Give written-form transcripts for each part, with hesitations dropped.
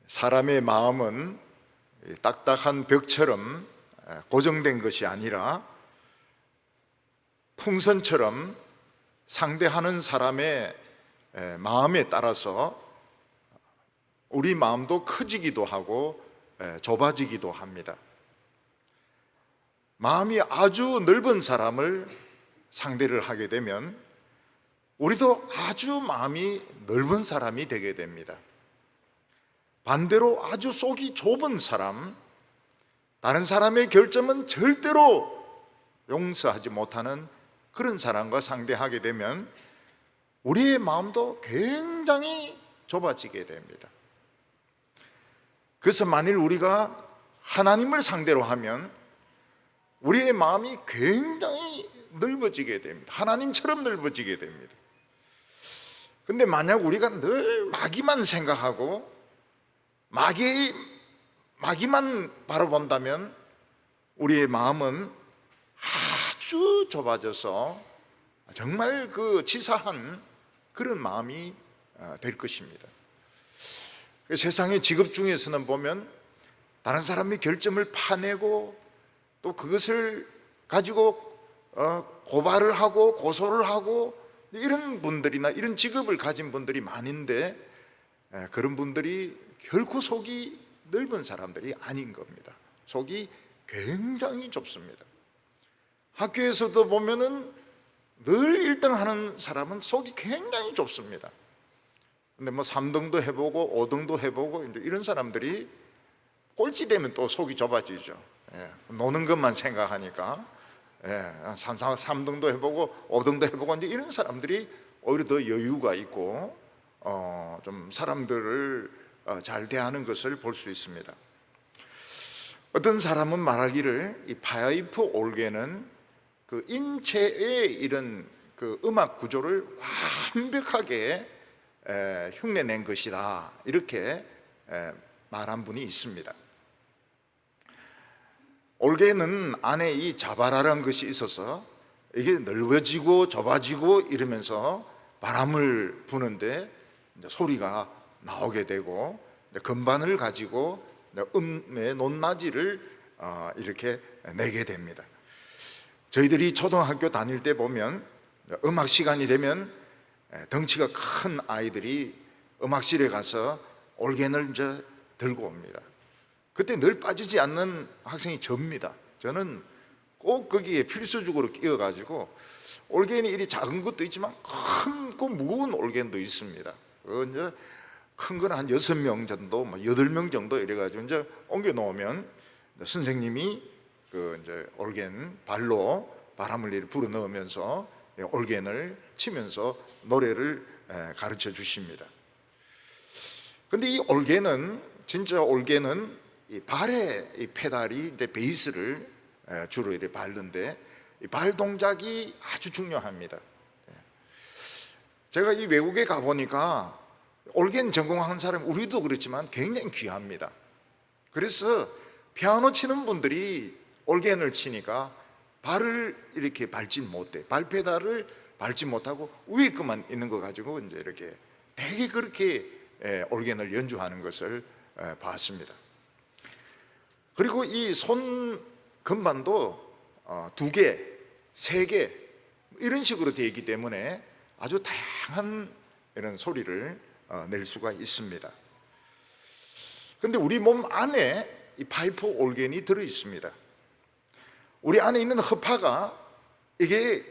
사람의 마음은 딱딱한 벽처럼 고정된 것이 아니라 풍선처럼 상대하는 사람의 마음에 따라서 우리 마음도 커지기도 하고 좁아지기도 합니다. 마음이 아주 넓은 사람을 상대를 하게 되면 우리도 아주 마음이 넓은 사람이 되게 됩니다. 반대로 아주 속이 좁은 사람, 다른 사람의 결점은 절대로 용서하지 못하는 그런 사람과 상대하게 되면 우리의 마음도 굉장히 좁아지게 됩니다. 그래서 만일 우리가 하나님을 상대로 하면 우리의 마음이 굉장히 넓어지게 됩니다. 하나님처럼 넓어지게 됩니다. 근데 만약 우리가 늘 마귀만 생각하고 마귀만 바라본다면 우리의 마음은 아주 좁아져서 정말 그 치사한 그런 마음이 될 것입니다. 세상의 직업 중에서는 보면 다른 사람의 결점을 파내고 또 그것을 가지고 고발을 하고 고소를 하고 이런 분들이나 이런 직업을 가진 분들이 많은데 그런 분들이 결코 속이 넓은 사람들이 아닌 겁니다. 속이 굉장히 좁습니다. 학교에서도 보면은 늘 1등 하는 사람은 속이 굉장히 좁습니다. 근데 뭐 3등도 해보고 5등도 해보고 이제 이런 사람들이 꼴찌 되면 또 속이 좁아지죠. 노는 것만 생각하니까 3등도 해보고 5등도 해보고 이제 이런 사람들이 오히려 더 여유가 있고 좀 사람들을 잘 대하는 것을 볼 수 있습니다. 어떤 사람은 말하기를 이 파이프 올게는 그 인체의 이런 그 음악 구조를 완벽하게 흉내낸 것이다, 이렇게 말한 분이 있습니다. 올게는 안에 이 자바라라는 것이 있어서 이게 넓어지고 좁아지고 이러면서 바람을 부는데 소리가 나오게 되고 건반을 가지고 음의 높낮이를 이렇게 내게 됩니다. 저희들이 초등학교 다닐 때 보면 음악 시간이 되면 덩치가 큰 아이들이 음악실에 가서 올겐을 이제 들고 옵니다. 그때 늘 빠지지 않는 학생이 접니다. 저는 꼭 거기에 필수적으로 끼어가지고 올겐이 이리 작은 것도 있지만 큰 무거운 올겐도 있습니다. 이제 큰 건 한 6명 정도, 8명 정도 이래가지고 이제 옮겨 놓으면 선생님이 그 이제 올겐 발로 바람을 이렇게 불어 넣으면서 올겐을 치면서 노래를 가르쳐 주십니다. 근데 이 올겐은 진짜 올겐은 이 발의 이 페달이 이제 베이스를 주로 이렇게 밟는데 이 발 동작이 아주 중요합니다. 제가 이 외국에 가 보니까 올겐 전공하는 사람, 우리도 그렇지만 굉장히 귀합니다. 그래서 피아노 치는 분들이 올겐을 치니까 발을 이렇게 밟지 못해, 발 페달을 밟지 못하고 위에 것만 있는 거 가지고 이제 이렇게 되게 그렇게 올겐을 연주하는 것을 봤습니다. 그리고 이 손 건반도 2개, 3개 이런 식으로 되어 있기 때문에 아주 다양한 이런 소리를 낼 수가 있습니다. 그런데 우리 몸 안에 이 파이프 올겐이 들어 있습니다. 우리 안에 있는 허파가 이게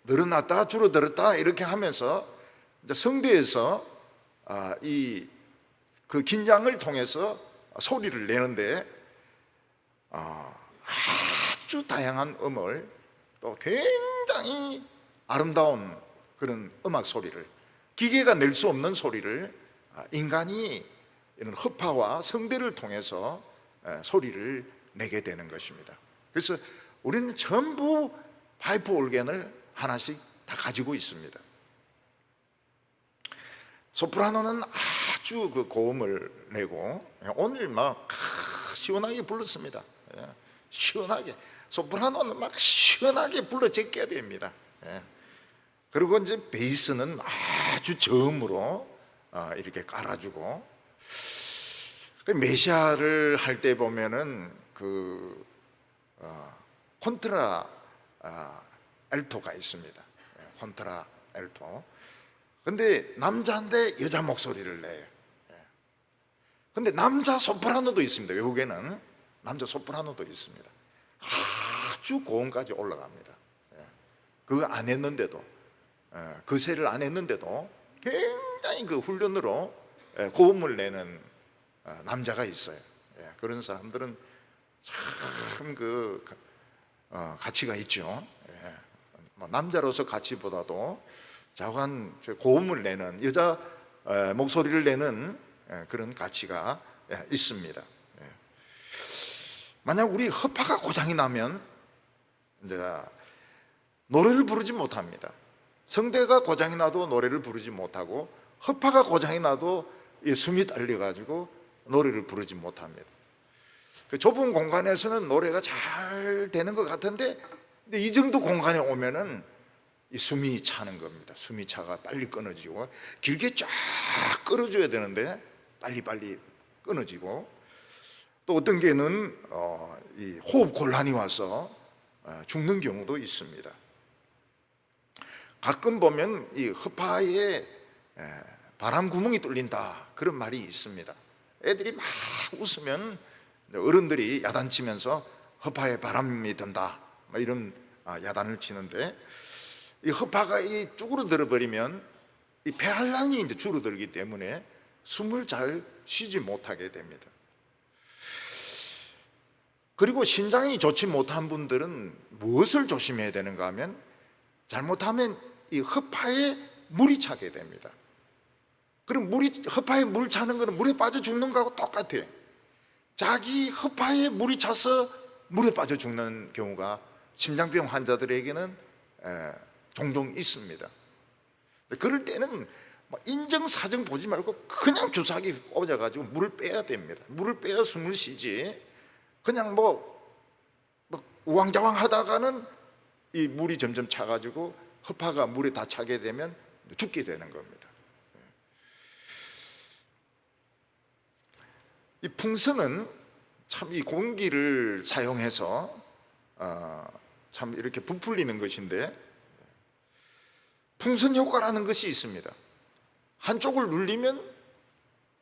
늘어났다 줄어들었다 이렇게 하면서 이제 성대에서 그 긴장을 통해서 소리를 내는데 아주 다양한 음을 또 굉장히 아름다운 그런 음악 소리를, 기계가 낼 수 없는 소리를 인간이 이런 허파와 성대를 통해서 소리를 내게 되는 것입니다. 그래서 우리는 전부 파이프 올겐을 하나씩 다 가지고 있습니다. 소프라노는 아주 그 고음을 내고 오늘 막 시원하게 불렀습니다. 시원하게. 소프라노는 막 시원하게 불러 제껴야 됩니다. 그리고 이제 베이스는 아주 저음으로 이렇게 깔아주고, 메시아를 할 때 보면은 그 콘트라 엘토가 있습니다. 콘트라 엘토. 근데 남자인데 여자 목소리를 내요. 근데 남자 소프라노도 있습니다. 외국에는 남자 소프라노도 있습니다. 아주 고음까지 올라갑니다. 그거 안 했는데도, 그 세를 안 했는데도 굉장히 그 훈련으로 고음을 내는 남자가 있어요. 그런 사람들은 참 그 가치가 있죠. 뭐 남자로서 가치보다도 자관 고음을 내는 여자 목소리를 내는 그런 가치가 있습니다. 만약 우리 허파가 고장이 나면 이제 노래를 부르지 못합니다. 성대가 고장이 나도 노래를 부르지 못하고, 허파가 고장이 나도 숨이 딸려가지고 노래를 부르지 못합니다. 그 좁은 공간에서는 노래가 잘 되는 것 같은데, 근데 이 정도 공간에 오면은 이 숨이 차는 겁니다. 숨이 차가 빨리 끊어지고, 길게 쫙 끌어줘야 되는데 빨리빨리 끊어지고, 또 어떤 게는 이 호흡 곤란이 와서 죽는 경우도 있습니다. 가끔 보면 이 허파에 바람 구멍이 뚫린다, 그런 말이 있습니다. 애들이 막 웃으면 어른들이 야단치면서 허파에 바람이 든다, 이런 야단을 치는데, 이 허파가 이 쭈그러들어 버리면 이 폐활량이 이제 줄어들기 때문에 숨을 잘 쉬지 못하게 됩니다. 그리고 신장이 좋지 못한 분들은 무엇을 조심해야 되는가 하면, 잘못하면 이 허파에 물이 차게 됩니다. 그럼 허파에 물 차는 거는 물에 빠져 죽는 거하고 똑같아요. 자기 허파에 물이 차서 물에 빠져 죽는 경우가 심장병 환자들에게는 종종 있습니다. 그럴 때는 인정사정 보지 말고 그냥 주사기 꽂아가지고 물을 빼야 됩니다. 물을 빼야 숨을 쉬지, 그냥 우왕좌왕 하다가는 이 물이 점점 차가지고 허파가 물에 다 차게 되면 죽게 되는 겁니다. 이 풍선은 참 이 공기를 사용해서 참 이렇게 부풀리는 것인데, 풍선 효과라는 것이 있습니다. 한쪽을 눌리면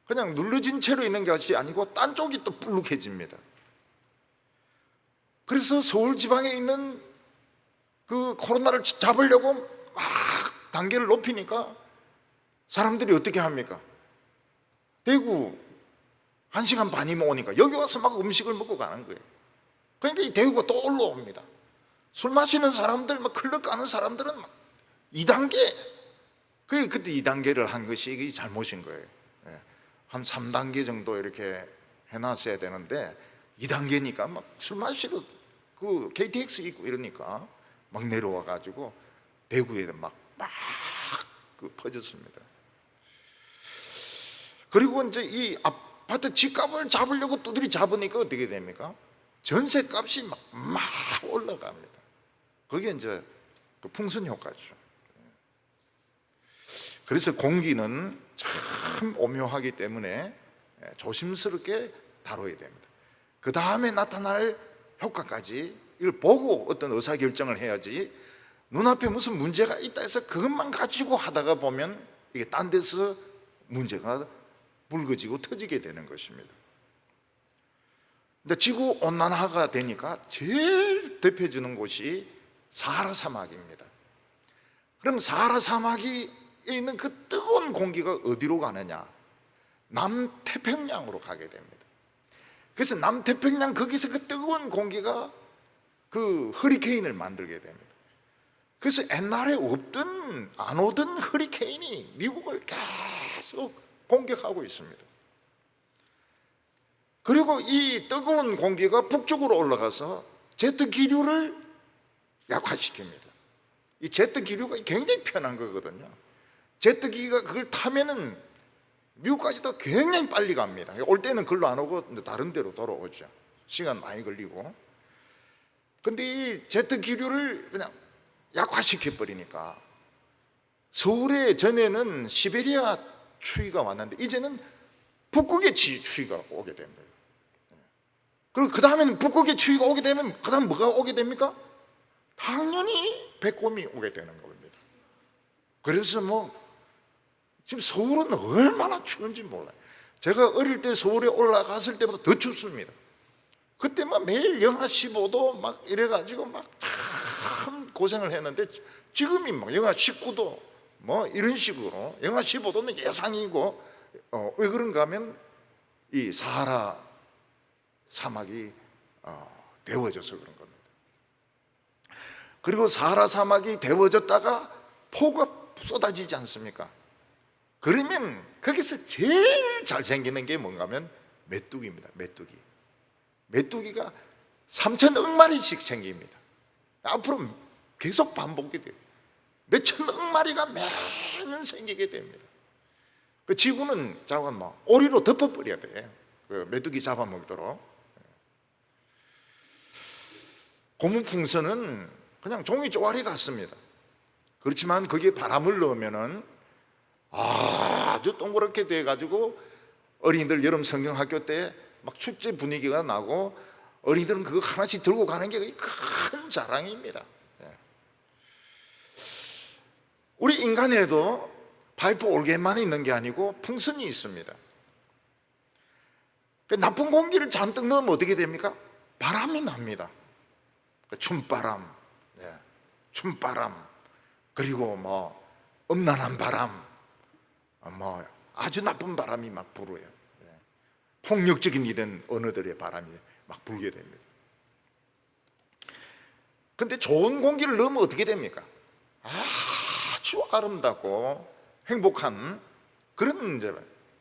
그냥 눌러진 채로 있는 것이 아니고 딴 쪽이 또 불룩해집니다. 그래서 서울 지방에 있는 그 코로나를 잡으려고 막 단계를 높이니까 사람들이 어떻게 합니까? 대구 1시간 반이면 오니까 여기 와서 막 음식을 먹고 가는 거예요. 그러니까 이 대구가 또 올라옵니다. 술 마시는 사람들, 막 클럽 가는 사람들은 막 2단계, 그때 2단계를 한 것이 잘못인 거예요. 한 3단계 정도 이렇게 해놨어야 되는데 2단계니까 막 술 마시러 그 KTX 있고 이러니까 막 내려와 가지고 대구에 막 퍼졌습니다. 그리고 이제 이 아파트 집값을 잡으려고 두드리 잡으니까 어떻게 됩니까? 전세값이 막 올라갑니다. 그게 이제 그 풍선 효과죠. 그래서 공기는 참 오묘하기 때문에 조심스럽게 다뤄야 됩니다. 그 다음에 나타날 효과까지 이걸 보고 어떤 의사결정을 해야지, 눈앞에 무슨 문제가 있다 해서 그것만 가지고 하다가 보면 이게 딴 데서 문제가 불거지고 터지게 되는 것입니다. 근데 지구 온난화가 되니까 제일 대표주는 곳이 사하라 사막입니다. 그럼 사하라 사막에 있는 그 뜨거운 공기가 어디로 가느냐? 남태평양으로 가게 됩니다. 그래서 남태평양 거기서 그 뜨거운 공기가 그 허리케인을 만들게 됩니다. 그래서 옛날에 안 오던 허리케인이 미국을 계속 공격하고 있습니다. 그리고 이 뜨거운 공기가 북쪽으로 올라가서 제트 기류를 약화시킵니다. 이 제트 기류가 굉장히 편한 거거든요. 제트 기가 그걸 타면은 미국까지도 굉장히 빨리 갑니다. 올 때는 글로 안 오고 다른 데로 돌아오죠. 시간 많이 걸리고. 근데 이 제트 기류를 그냥 약화시켜 버리니까 서울에 전에는 시베리아 추위가 왔는데 이제는 북극의 추위가 오게 됩니다. 그리고 그 다음에는 북극의 추위가 오게 되면 그 다음 뭐가 오게 됩니까? 당연히 백곰이 오게 되는 겁니다. 그래서 지금 서울은 얼마나 추운지 몰라요. 제가 어릴 때 서울에 올라갔을 때보다 더 춥습니다. 그때 매일 영하 15도 막 이래가지고 참 고생을 했는데, 지금이 영하 19도 이런 식으로, 영하 15도는 예상이고, 왜 그런가 하면 이 사하라 사막이 데워져서 그런 겁니다. 그리고 사하라 사막이 데워졌다가 폭우가 쏟아지지 않습니까? 그러면 거기서 제일 잘 생기는 게 뭔가 하면 메뚜기입니다. 메뚜기가 3천억 마리씩 생깁니다. 앞으로 계속 반복이 돼요. 몇천억 마리가 매년 생기게 됩니다. 그 지구는 오리로 덮어버려야 돼. 그 메뚜기 잡아먹도록. 고무풍선은 그냥 종이 쪼가리 같습니다. 그렇지만 거기에 바람을 넣으면은 아주 동그랗게 돼가지고, 어린이들 여름 성경학교 때 축제 분위기가 나고, 어린이들은 그거 하나씩 들고 가는 게 큰 자랑입니다. 우리 인간에도 파이프 올게만 있는 게 아니고 풍선이 있습니다. 나쁜 공기를 잔뜩 넣으면 어떻게 됩니까? 바람이 납니다. 춤바람, 그리고 음란한 바람, 아주 나쁜 바람이 불어요. 폭력적인 이런 언어들의 바람이 불게 됩니다. 근데 좋은 공기를 넣으면 어떻게 됩니까? 아주 아름답고 행복한 그런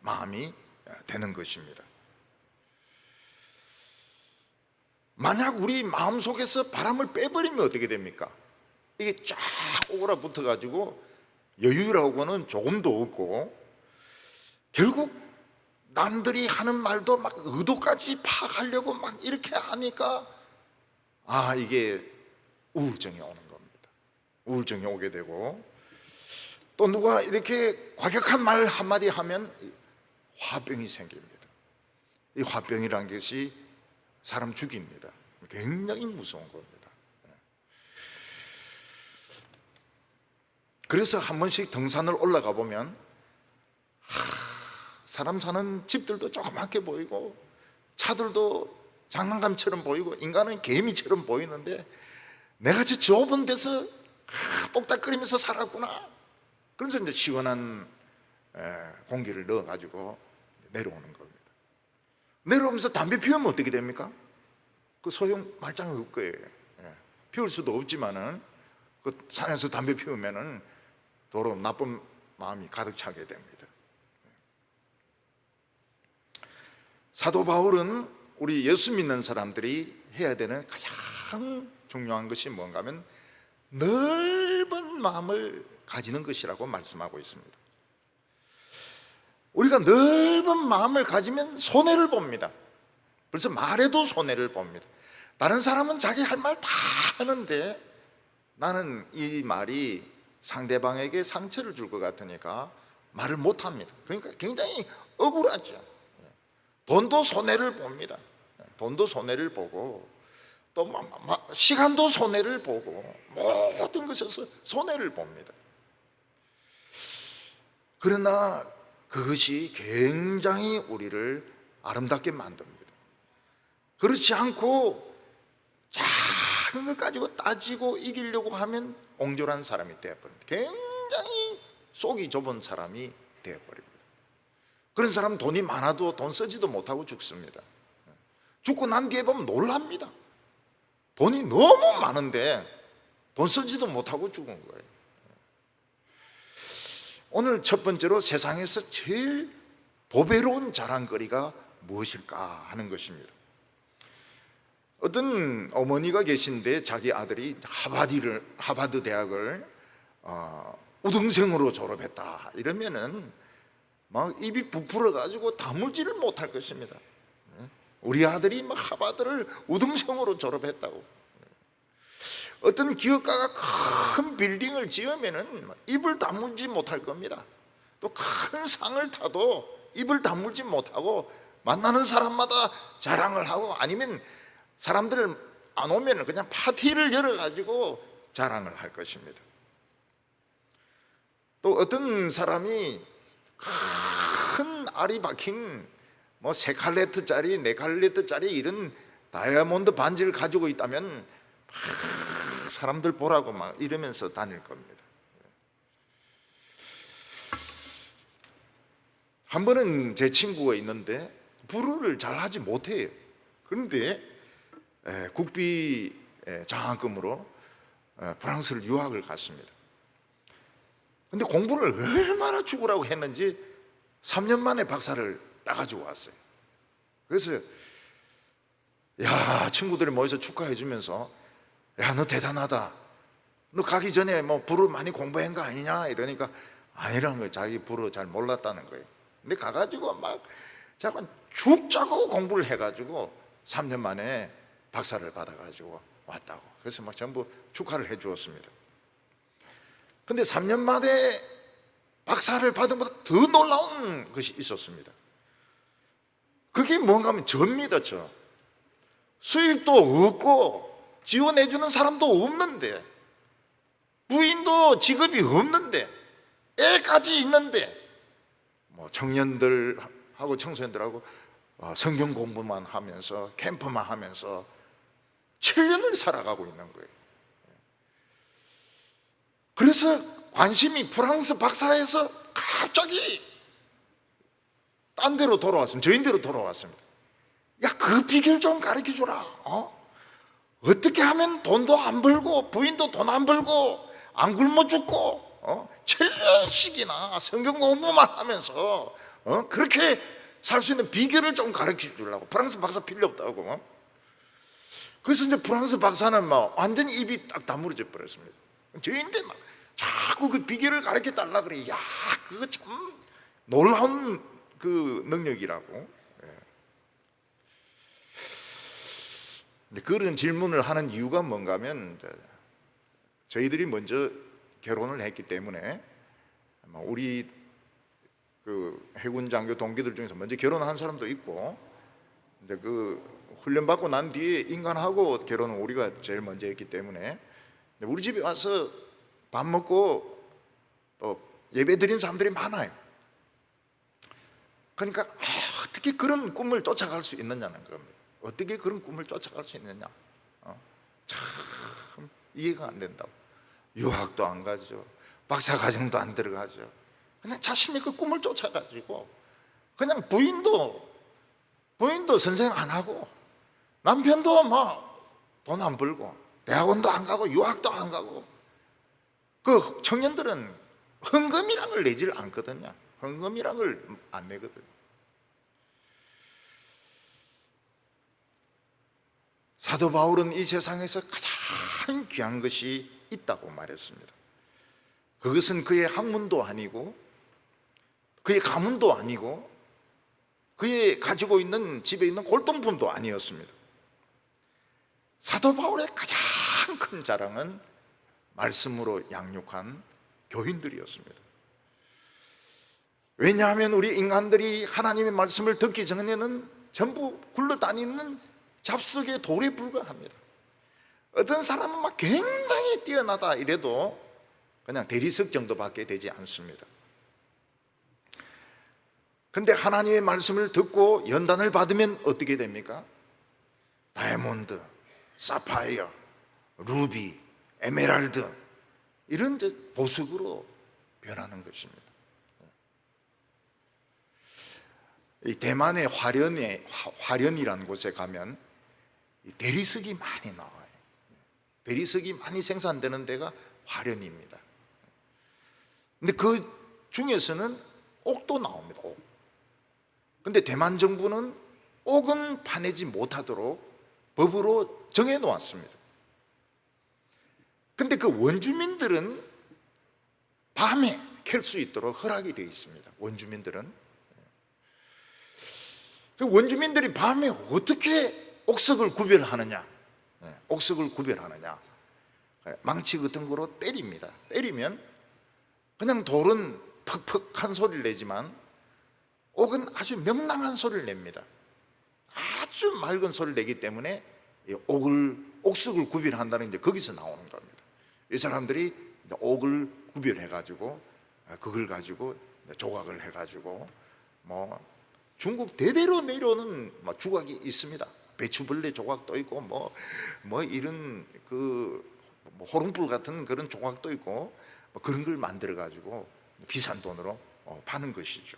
마음이 되는 것입니다. 만약 우리 마음속에서 바람을 빼버리면 어떻게 됩니까? 이게 쫙 오그라붙어 가지고 여유라고는 조금도 없고, 결국 남들이 하는 말도 의도까지 파악하려고 이렇게 하니까 이게 우울증이 오는 겁니다. 우울증이 오게 되고, 또 누가 이렇게 과격한 말 한마디 하면 화병이 생깁니다. 이 화병이라는 것이 사람 죽입니다. 굉장히 무서운 겁니다. 그래서 한 번씩 등산을 올라가 보면 사람 사는 집들도 조그맣게 보이고, 차들도 장난감처럼 보이고, 인간은 개미처럼 보이는데, 내가 저 좁은 데서 뽁닥거리면서 살았구나. 그래서 이제 시원한 공기를 넣어가지고 내려오는 겁니다. 내려오면서 담배 피우면 어떻게 됩니까? 그 소용 말짱 없을 거예요. 피울 수도 없지만은, 그 산에서 담배 피우면은 도로 나쁜 마음이 가득 차게 됩니다. 사도 바울은 우리 예수 믿는 사람들이 해야 되는 가장 중요한 것이 뭔가 하면 넓은 마음을 가지는 것이라고 말씀하고 있습니다. 우리가 넓은 마음을 가지면 손해를 봅니다. 벌써 말해도 손해를 봅니다. 다른 사람은 자기 할 말 다 하는데, 나는 이 말이 상대방에게 상처를 줄 것 같으니까 말을 못 합니다. 그러니까 굉장히 억울하죠. 돈도 손해를 봅니다. 돈도 손해를 보고, 또 시간도 손해를 보고, 모든 것에서 손해를 봅니다. 그러나 그것이 굉장히 우리를 아름답게 만듭니다. 그렇지 않고 작은 것 가지고 따지고 이기려고 하면 옹졸한 사람이 되어버립니다. 굉장히 속이 좁은 사람이 되어버립니다. 그런 사람은 돈이 많아도 돈 쓰지도 못하고 죽습니다. 죽고 난 뒤에 보면 놀랍니다. 돈이 너무 많은데 돈 쓰지도 못하고 죽은 거예요. 오늘 첫 번째로 세상에서 제일 보배로운 자랑거리가 무엇일까 하는 것입니다. 어떤 어머니가 계신데 자기 아들이 하버드 대학을 우등생으로 졸업했다 이러면은 막 입이 부풀어 가지고 다물지를 못할 것입니다. 우리 아들이 막 하버드를 우등생으로 졸업했다고. 어떤 기업가가 큰 빌딩을 지으면은 입을 다물지 못할 겁니다. 또 큰 상을 타도 입을 다물지 못하고 만나는 사람마다 자랑을 하고, 아니면 사람들 안 오면 그냥 파티를 열어가지고 자랑을 할 것입니다. 또 어떤 사람이 큰 알이 박힌 뭐 3칼레트짜리 4칼레트짜리 이런 다이아몬드 반지를 가지고 있다면 막 사람들 보라고 막 이러면서 다닐 겁니다. 한 번은 제 친구가 있는데 불어를 잘 하지 못해요. 그런데 국비 장학금으로 프랑스를 유학을 갔습니다. 근데 공부를 얼마나 죽으라고 했는지 3년 만에 박사를 따가지고 왔어요. 그래서 야, 친구들이 모여서 축하해 주면서 야, 너 대단하다, 너 가기 전에 뭐 불어 많이 공부한 거 아니냐 이러니까 아니라는 거예요. 자기 불어 잘 몰랐다는 거예요. 근데 가가지고 막 잠깐 죽자고 공부를 해가지고 3년 만에 박사를 받아가지고 왔다고. 그래서 막 전부 축하를 해 주었습니다. 근데 3년 만에 박사를 받은 것보다 더 놀라운 것이 있었습니다. 그게 뭔가 하면 접니다. 저 수입도 없고 지원해주는 사람도 없는데, 부인도 직업이 없는데, 애까지 있는데, 뭐 청년들하고 청소년들하고 성경 공부만 하면서 캠프만 하면서 7년을 살아가고 있는 거예요. 그래서 관심이 프랑스 박사에서 갑자기 딴 데로 돌아왔습니다. 저인데로 돌아왔습니다. 야, 그 비결 좀 가르쳐 주라. 어떻게 하면 돈도 안 벌고 부인도 돈 안 벌고 안 굶어 죽고 7년씩이나 성경 공부만 하면서 그렇게 살 수 있는 비결을 좀 가르쳐 주려고. 프랑스 박사 필요 없다고. 그래서 이제 프랑스 박사는 막 완전히 입이 딱 다물어져 버렸습니다. 저인데 막 자꾸 그 비결을 가르쳐 달라 그래. 야, 그거 참 놀라운 그 능력이라고. 근데 그런 질문을 하는 이유가 뭔가 하면, 저희들이 먼저 결혼을 했기 때문에 우리 그 해군 장교 동기들 중에서 먼저 결혼한 사람도 있고, 근데 그 훈련 받고 난 뒤에 인간하고 결혼은 우리가 제일 먼저 했기 때문에 우리 집에 와서 밥 먹고 또 예배 드린 사람들이 많아요. 그러니까 어떻게 그런 꿈을 쫓아갈 수 있느냐는 겁니다. 어떻게 그런 꿈을 쫓아갈 수 있느냐, 참 이해가 안 된다고. 유학도 안 가죠, 박사 과정도 안 들어가죠. 그냥 자신이 그 꿈을 쫓아가지고 그냥 부인도 선생 안 하고 남편도 막 돈 안 벌고 대학원도 안 가고 유학도 안 가고. 그 청년들은 헌금이란 걸 내질 않거든요. 헌금이란 걸 안 내거든. 사도 바울은 이 세상에서 가장 귀한 것이 있다고 말했습니다. 그것은 그의 학문도 아니고 그의 가문도 아니고 그의 가지고 있는 집에 있는 골동품도 아니었습니다. 사도 바울의 가장 큰 자랑은 말씀으로 양육한 교인들이었습니다. 왜냐하면 우리 인간들이 하나님의 말씀을 듣기 전에는 전부 굴러다니는 잡석의 돌에 불과합니다. 어떤 사람은 막 굉장히 뛰어나다 이래도 그냥 대리석 정도밖에 되지 않습니다. 근데 하나님의 말씀을 듣고 연단을 받으면 어떻게 됩니까? 다이아몬드, 사파이어, 루비, 에메랄드 이런 보석으로 변하는 것입니다. 이 대만의 화련이라는 곳에 가면 대리석이 많이 나와요. 대리석이 많이 생산되는 데가 화련입니다. 근데 그 중에서는 옥도 나옵니다. 옥. 근데 대만 정부는 옥은 파내지 못하도록 법으로 정해 놓았습니다. 근데 그 원주민들은 밤에 캘 수 있도록 허락이 되어 있습니다. 원주민들은. 그 원주민들이 밤에 어떻게 옥석을 구별하느냐? 옥석을 구별하느냐? 망치 같은 거로 때립니다. 때리면 그냥 돌은 퍽퍽한 소리를 내지만 옥은 아주 명랑한 소리를 냅니다. 아주 맑은 소리를 내기 때문에 이 옥석을 구별한다는 게 거기서 나오는 겁니다. 이 사람들이 옥을 구별해가지고 그걸 가지고 조각을 해가지고 뭐 중국 대대로 내려오는 조각이 있습니다. 배추벌레 조각도 있고 뭐 이런 호롱불 같은 그런 조각도 있고 그런 걸 만들어 가지고 비싼 돈으로 파는 것이죠.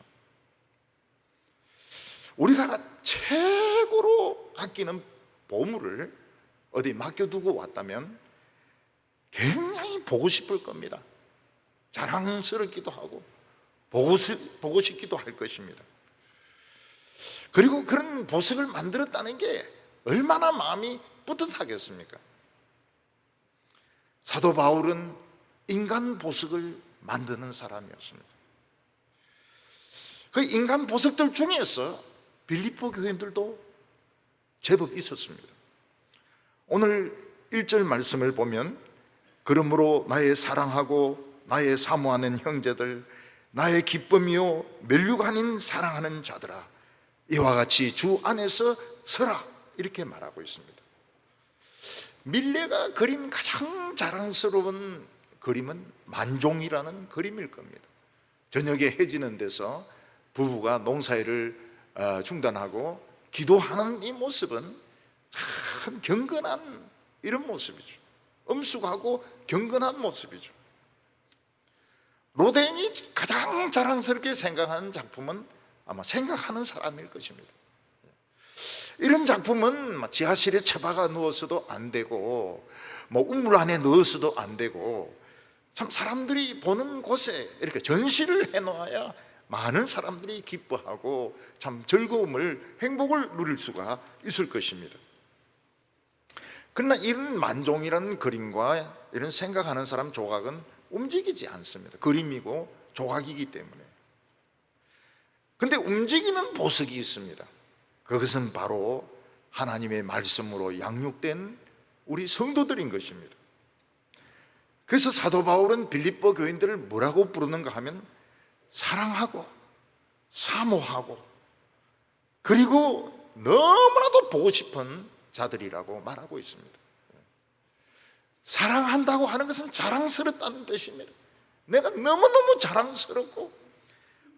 우리가 최고로 아끼는 보물을 어디 맡겨두고 왔다면 굉장히 보고 싶을 겁니다. 자랑스럽기도 하고 보고 싶기도 할 것입니다. 그리고 그런 보석을 만들었다는 게 얼마나 마음이 뿌듯하겠습니까? 사도 바울은 인간 보석을 만드는 사람이었습니다. 그 인간 보석들 중에서 빌립보 교인들도 제법 있었습니다. 오늘 1절 말씀을 보면 그러므로 나의 사랑하고 나의 사모하는 형제들, 나의 기쁨이요 멸류가 아닌 사랑하는 자들아, 이와 같이 주 안에서 서라, 이렇게 말하고 있습니다. 밀레가 그린 가장 자랑스러운 그림은 만종이라는 그림일 겁니다. 저녁에 해지는 데서 부부가 농사일을 중단하고 기도하는 이 모습은 참 경건한 이런 모습이죠. 엄숙하고 경건한 모습이죠. 로댕이 가장 자랑스럽게 생각하는 작품은 아마 생각하는 사람일 것입니다. 이런 작품은 지하실에 처박아 누워서도 안 되고 우물 안에 넣어서도 안 되고 참 사람들이 보는 곳에 이렇게 전시를 해놓아야 많은 사람들이 기뻐하고 참 즐거움을, 행복을 누릴 수가 있을 것입니다. 그러나 이런 만종이라는 그림과 이런 생각하는 사람 조각은 움직이지 않습니다. 그림이고 조각이기 때문에. 그런데 움직이는 보석이 있습니다. 그것은 바로 하나님의 말씀으로 양육된 우리 성도들인 것입니다. 그래서 사도 바울은 빌립보 교인들을 뭐라고 부르는가 하면 사랑하고 사모하고 그리고 너무나도 보고 싶은 자들이라고 말하고 있습니다. 사랑한다고 하는 것은 자랑스럽다는 뜻입니다. 내가 너무너무 자랑스럽고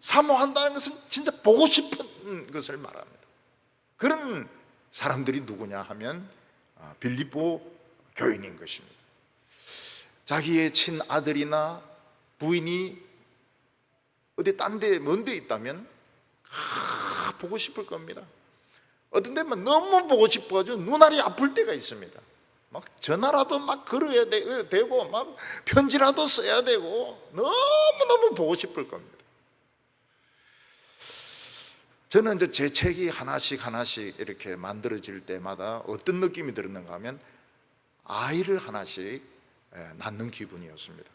사모한다는 것은 진짜 보고 싶은 것을 말합니다. 그런 사람들이 누구냐 하면 빌립보 교인인 것입니다. 자기의 친아들이나 부인이 어디 딴 데 먼 데 있다면 보고 싶을 겁니다. 어떤 데는 너무 보고 싶어가지고 눈알이 아플 때가 있습니다. 막 전화라도 막 걸어야 되고 막 편지라도 써야 되고 너무너무 보고 싶을 겁니다. 저는 이제 제 책이 하나씩 이렇게 만들어질 때마다 어떤 느낌이 들었는가 하면 아이를 하나씩 낳는 기분이었습니다.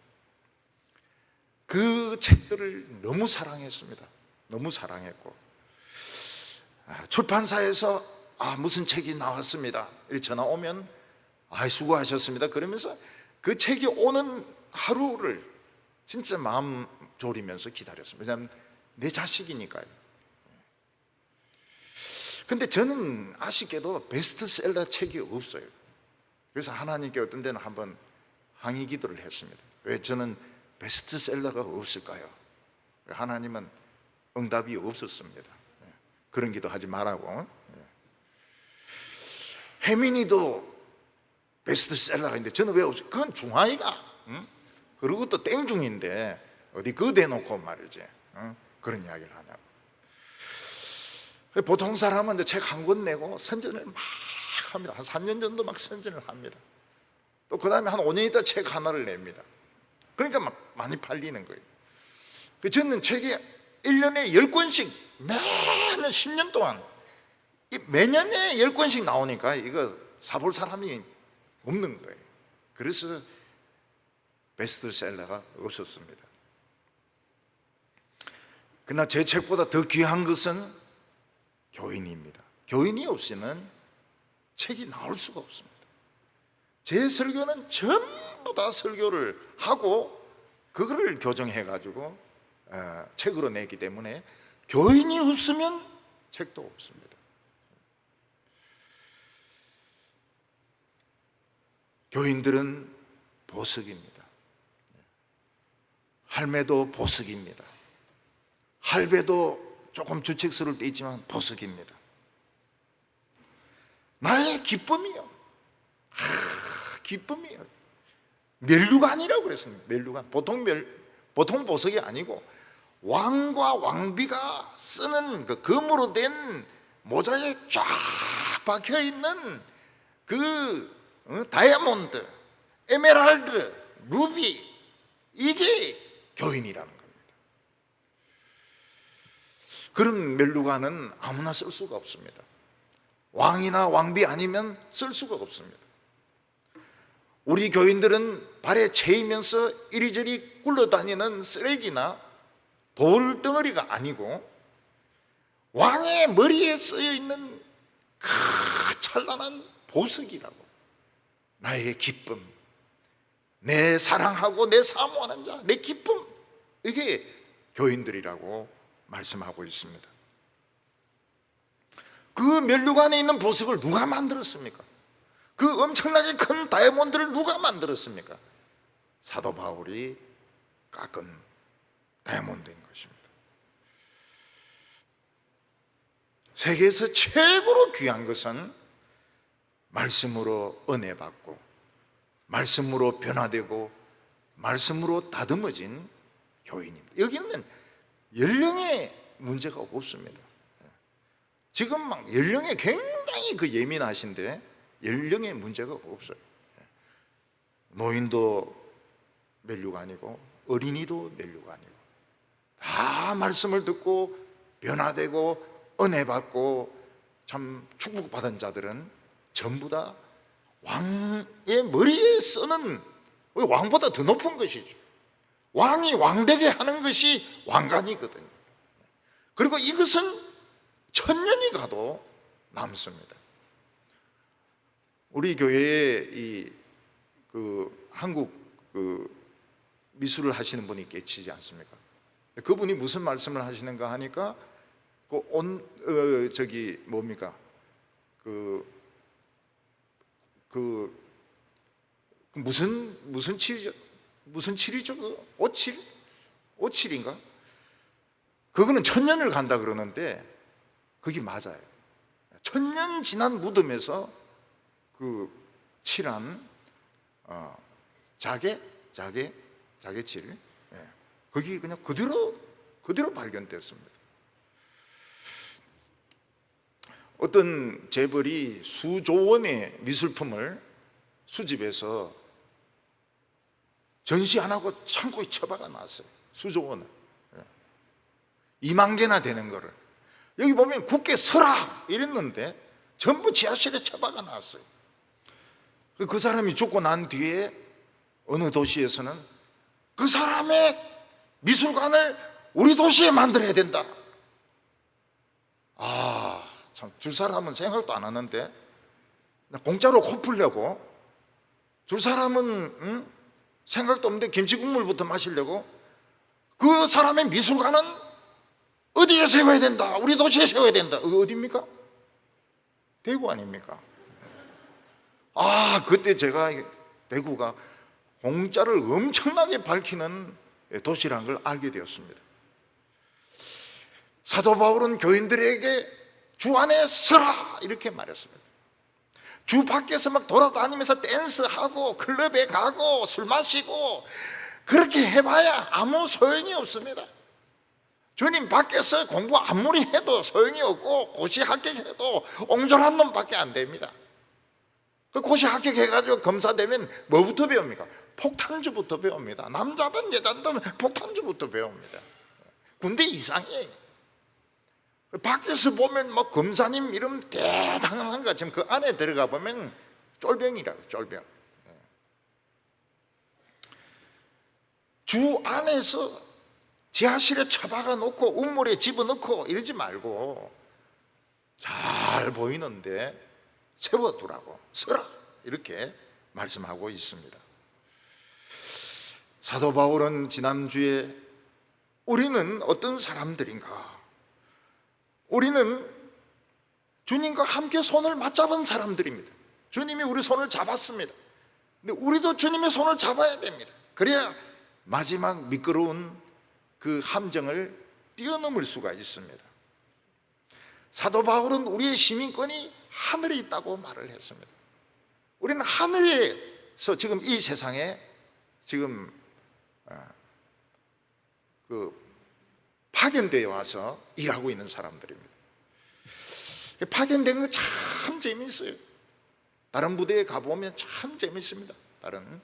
그 책들을 너무 사랑했습니다. 너무 사랑했고 출판사에서 무슨 책이 나왔습니다 이렇게 전화 오면 수고하셨습니다 그러면서 그 책이 오는 하루를 진짜 마음 졸이면서 기다렸습니다. 왜냐하면 내 자식이니까요. 근데 저는 아쉽게도 베스트셀러 책이 없어요. 그래서 하나님께 어떤 데는 한번 항의 기도를 했습니다. 왜 저는 베스트셀러가 없을까요? 하나님은 응답이 없었습니다. 그런 기도 하지 말라고. 혜민이도 베스트셀러가 있는데 저는 왜 없어요? 그건 중하이가 그리고 또 땡중인데 어디 그거 대놓고 말이지 그런 이야기를 하냐고. 보통 사람은 책 한 권 내고 선전을 막 합니다. 한 3년 정도 막 선전을 합니다. 또 그 다음에 한 5년 있다 책 하나를 냅니다. 그러니까 막 많이 팔리는 거예요. 저는 책이 1년에 10권씩 매년 10년 동안 매년에 10권씩 나오니까 이거 사볼 사람이 없는 거예요. 그래서 베스트셀러가 없었습니다. 그러나 제 책보다 더 귀한 것은 교인입니다. 교인이 없이는 책이 나올 수가 없습니다. 제 설교는 전부 다 설교를 하고 그거를 교정해 가지고 책으로 냈기 때문에 교인이 없으면 책도 없습니다. 교인들은 보석입니다. 할매도 보석입니다. 할배도 조금 주책스러울 때 있지만 보석입니다. 나의 기쁨이요. 기쁨이요. 멸류관이라고 그랬습니다. 멸류관. 보통 보석이 아니고 왕과 왕비가 쓰는 그 금으로 된 모자에 쫙 박혀 있는 그 다이아몬드, 에메랄드, 루비, 이게 교인이라는 겁니다. 그런 멸류관은 아무나 쓸 수가 없습니다. 왕이나 왕비 아니면 쓸 수가 없습니다. 우리 교인들은 발에 채이면서 이리저리 굴러다니는 쓰레기나 돌덩어리가 아니고 왕의 머리에 쓰여 있는 그 찬란한 보석이라고. 나의 기쁨, 내 사랑하고 내 사모하는 자, 내 기쁨, 이게 교인들이라고 말씀하고 있습니다. 그 멸류관에 있는 보석을 누가 만들었습니까? 그 엄청나게 큰 다이아몬드를 누가 만들었습니까? 사도 바울이 깎은 다이아몬드인 것입니다. 세계에서 최고로 귀한 것은 말씀으로 은혜 받고 말씀으로 변화되고 말씀으로 다듬어진 교인입니다. 여기는 연령의 문제가 없습니다. 지금 막 연령에 굉장히 예민하신데 연령의 문제가 없어요. 노인도 멸류관이고 어린이도 멸류관이고 다 말씀을 듣고 변화되고 은혜 받고 참 축복받은 자들은 전부 다 왕의 머리에 쓰는, 왕보다 더 높은 것이죠. 왕이 왕되게 하는 것이 왕관이거든요. 그리고 이것은 천년이 가도 남습니다. 우리 교회에 한국 미술을 하시는 분이 계시지 않습니까? 그분이 무슨 말씀을 하시는가 하니까 무슨 칠이죠? 무슨 칠이죠? 오칠인가? 그거는 천년을 간다 그러는데 그게 맞아요. 천년 지난 무덤에서 칠한 자개칠, 거기 그냥 그대로 발견됐습니다. 어떤 재벌이 수조 원의 미술품을 수집해서 전시 안 하고 창고에 처박아 놨어요. 수조 원을. 2만 개나 되는 거를. 여기 보면 굳게 서라 이랬는데 전부 지하실에 처박아 놨어요. 그 사람이 죽고 난 뒤에 어느 도시에서는 그 사람의 미술관을 우리 도시에 만들어야 된다. 참, 줄 사람은 생각도 안 하는데 공짜로 코 풀려고, 줄 사람은 생각도 없는데 김치 국물부터 마시려고, 그 사람의 미술관은 어디에 세워야 된다, 우리 도시에 세워야 된다. 어디입니까? 대구 아닙니까? 그때 제가 대구가 공짜를 엄청나게 밝히는 도시라는 걸 알게 되었습니다. 사도 바울은 교인들에게 주 안에 서라 이렇게 말했습니다. 주 밖에서 막 돌아다니면서 댄스하고 클럽에 가고 술 마시고 그렇게 해봐야 아무 소용이 없습니다. 주님 밖에서 공부 아무리 해도 소용이 없고 고시 합격해도 옹졸한 놈밖에 안 됩니다. 그 고시 합격해가지고 검사되면 뭐부터 배웁니까? 폭탄주부터 배웁니다. 남자든 여자든 폭탄주부터 배웁니다. 군대 이상이에요. 밖에서 보면 뭐 검사님 이름 대단한 거, 지금 그 안에 들어가 보면 쫄병이라고, 쫄병. 주 안에서 지하실에 처박아 놓고 우물에 집어넣고 이러지 말고 잘 보이는데 세워두라고, 서라 이렇게 말씀하고 있습니다. 사도 바울은 지난주에 우리는 어떤 사람들인가, 우리는 주님과 함께 손을 맞잡은 사람들입니다. 주님이 우리 손을 잡았습니다. 근데 우리도 주님의 손을 잡아야 됩니다. 그래야 마지막 미끄러운 그 함정을 뛰어넘을 수가 있습니다. 사도 바울은 우리의 시민권이 하늘에 있다고 말을 했습니다. 우리는 하늘에서 지금 이 세상에 지금 파견되어 와서 일하고 있는 사람들입니다. 파견된 거 참 재미있어요. 다른 부대에 가보면 참 재밌습니다. 다른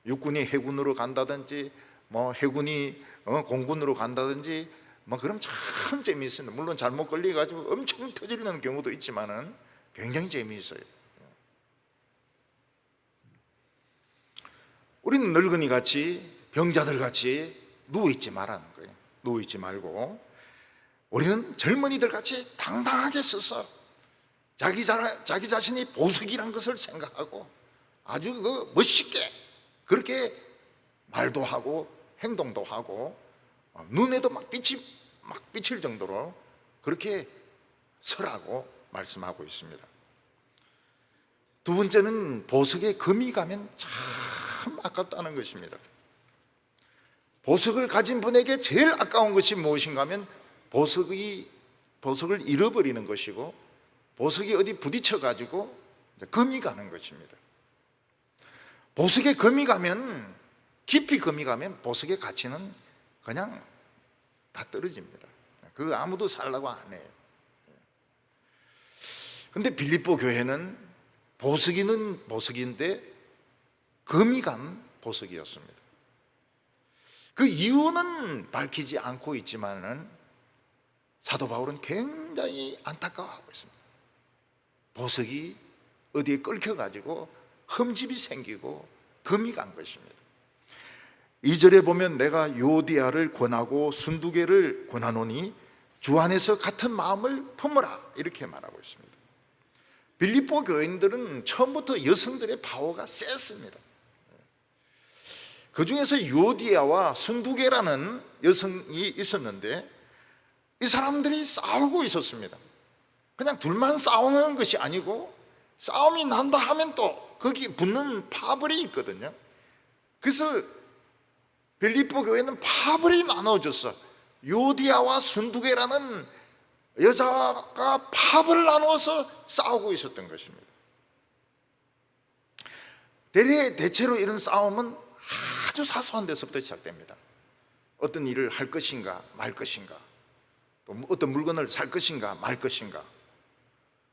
육군이 해군으로 간다든지 뭐 해군이 공군으로 간다든지 뭐 그럼 참 재미있습니다. 물론 잘못 걸려가지고 엄청 터지는 경우도 있지만은 굉장히 재미있어요. 우리는 늙은이 같이 병자들 같이 누워있지 말라는 거예요. 누워있지 말고 우리는 젊은이들 같이 당당하게 서서 자기 자신이 보석이란 것을 생각하고 아주 멋있게 그렇게 말도 하고 행동도 하고 눈에도 막 비칠 정도로 그렇게 서라고 말씀하고 있습니다. 두 번째는 보석에 금이 가면 참 아깝다는 것입니다. 보석을 가진 분에게 제일 아까운 것이 무엇인가 하면 보석을 잃어버리는 것이고 보석이 어디 부딪혀 가지고 금이 가는 것입니다. 보석에 금이 가면 깊이 금이 가면 보석의 가치는 그냥 다 떨어집니다. 그거 아무도 살라고 안 해요. 근데 빌립보 교회는 보석이는 보석인데 금이 간 보석이었습니다. 그 이유는 밝히지 않고 있지만은 사도 바울은 굉장히 안타까워하고 있습니다. 보석이 어디에 끓여가지고 흠집이 생기고 금이 간 것입니다. 2절에 보면 내가 요디아를 권하고 순두개를 권하노니 주 안에서 같은 마음을 품으라 이렇게 말하고 있습니다. 빌립보 교인들은 처음부터 여성들의 파워가 셌습니다. 그 중에서 요디아와 순두개라는 여성이 있었는데 이 사람들이 싸우고 있었습니다. 그냥 둘만 싸우는 것이 아니고 싸움이 난다 하면 또 거기 붙는 파벌이 있거든요. 그래서 빌립보 교회는 파벌이 나눠졌어. 요디아와 순두개라는 여자가 파벌을 나누어서 싸우고 있었던 것입니다. 대체로 이런 싸움은 아주 사소한 데서부터 시작됩니다. 어떤 일을 할 것인가 말 것인가, 또 어떤 물건을 살 것인가 말 것인가,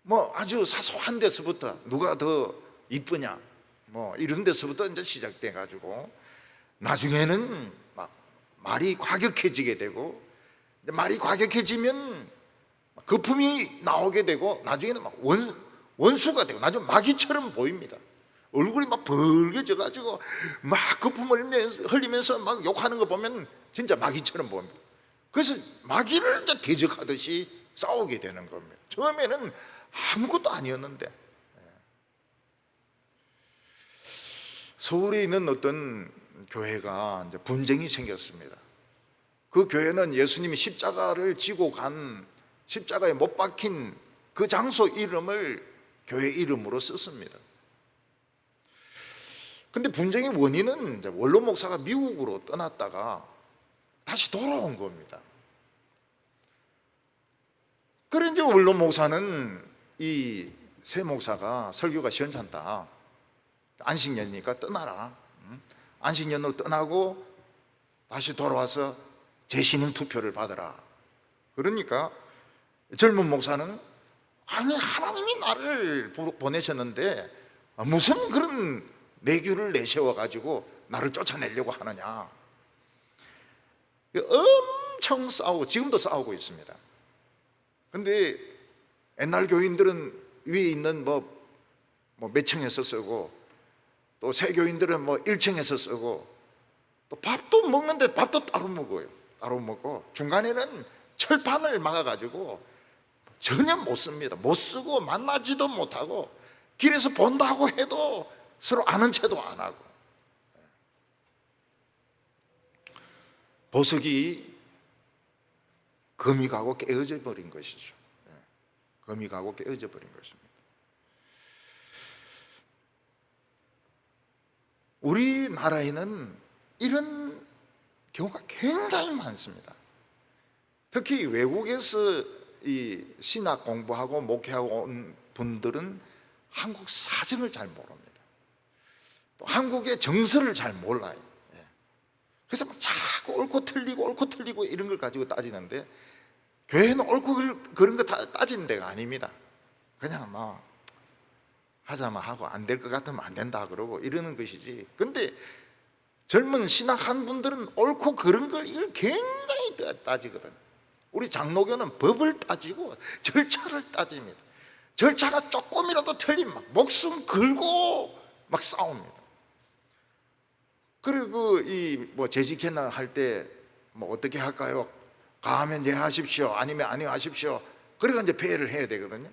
뭐 아주 사소한 데서부터 누가 더 이쁘냐 뭐 이런 데서부터 이제 시작돼 가지고 나중에는 막 말이 과격해지게 되고, 말이 과격해지면 거품이 나오게 되고 나중에는 막 원수가 되고 나중에 마귀처럼 보입니다. 얼굴이 막 벌게져 가지고 막 거품을 흘리면서 막 욕하는 거 보면 진짜 마귀처럼 보입니다. 그래서 마귀를 이제 대적하듯이 싸우게 되는 겁니다. 처음에는 아무것도 아니었는데. 서울에 있는 어떤 교회가 이제 분쟁이 생겼습니다. 그 교회는 예수님이 십자가를 지고 간, 십자가에 못 박힌 그 장소 이름을 교회 이름으로 썼습니다. 근데 분쟁의 원인은 원로 목사가 미국으로 떠났다가 다시 돌아온 겁니다. 그래 이제 원로 목사는 이 새 목사가 설교가 시원찮다, 안식년이니까 떠나라, 안식년으로 떠나고 다시 돌아와서 재신임 투표를 받으라. 그러니까 젊은 목사는 아니 하나님이 나를 보내셨는데 무슨 그런 내규를 내세워가지고 나를 쫓아내려고 하느냐. 엄청 싸우고 지금도 싸우고 있습니다. 근데 옛날 교인들은 위에 있는 몇 층에서 쓰고, 또 새 교인들은 1층에서 쓰고, 또 밥도 먹는데 밥도 따로 먹어요. 따로 먹고 중간에는 철판을 막아가지고 전혀 못 씁니다. 못 쓰고 만나지도 못하고 길에서 본다고 해도 서로 아는 체도 안 하고. 보석이 금이 가고 깨어져 버린 것이죠. 금이 가고 깨어져 버린 것입니다. 우리나라에는 이런 경우가 굉장히 많습니다. 특히 외국에서 이 신학 공부하고 목회하고 온 분들은 한국 사정을 잘 모릅니다. 또 한국의 정서를 잘 몰라요. 그래서 막 자꾸 옳고 틀리고 이런 걸 가지고 따지는데, 교회는 옳고 그런 거 다 따지는 데가 아닙니다. 그냥 뭐 하자만 하고 안 될 것 같으면 안 된다 그러고 이러는 것이지. 근데 젊은 신학한 분들은 옳고 그런 걸 이걸 굉장히 따지거든. 우리 장로교는 법을 따지고 절차를 따집니다. 절차가 조금이라도 틀리면 막 목숨 걸고 막 싸웁니다. 그리고 뭐 재직회나 할 때 뭐 어떻게 할까요? 가하면 예 하십시오, 아니면 아니요 하십시오. 그러니까 이제 폐해를 해야 되거든요.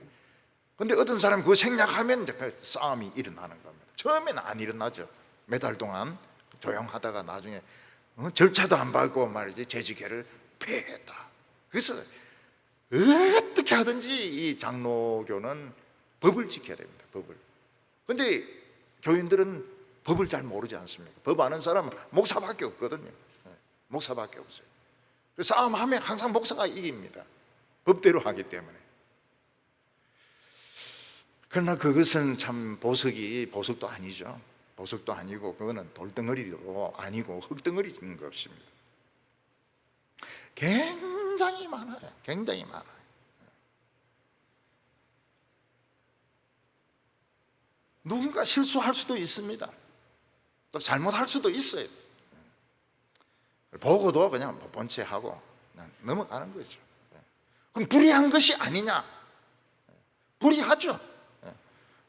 근데 어떤 사람이 그거 생략하면 이제 싸움이 일어나는 겁니다. 처음에는 안 일어나죠. 몇 달 동안 조용하다가 나중에 절차도 안 밟고 말이지 재직회를 폐했다. 그래서 어떻게 하든지 이 장로교는 법을 지켜야 됩니다. 법을. 근데 교인들은 법을 잘 모르지 않습니까? 법 아는 사람은 목사밖에 없거든요. 목사밖에 없어요. 싸움하면 항상 목사가 이깁니다. 법대로 하기 때문에. 그러나 그것은 참 보석도 아니죠. 보석도 아니고 그거는 돌덩어리도 아니고 흙덩어리인 것입니다. 굉장히 많아요. 굉장히 많아요. 누군가 실수할 수도 있습니다. 또 잘못할 수도 있어요. 보고도 그냥 못 본 채 하고 그냥 넘어가는 거죠. 그럼 불의한 것이 아니냐? 불의하죠.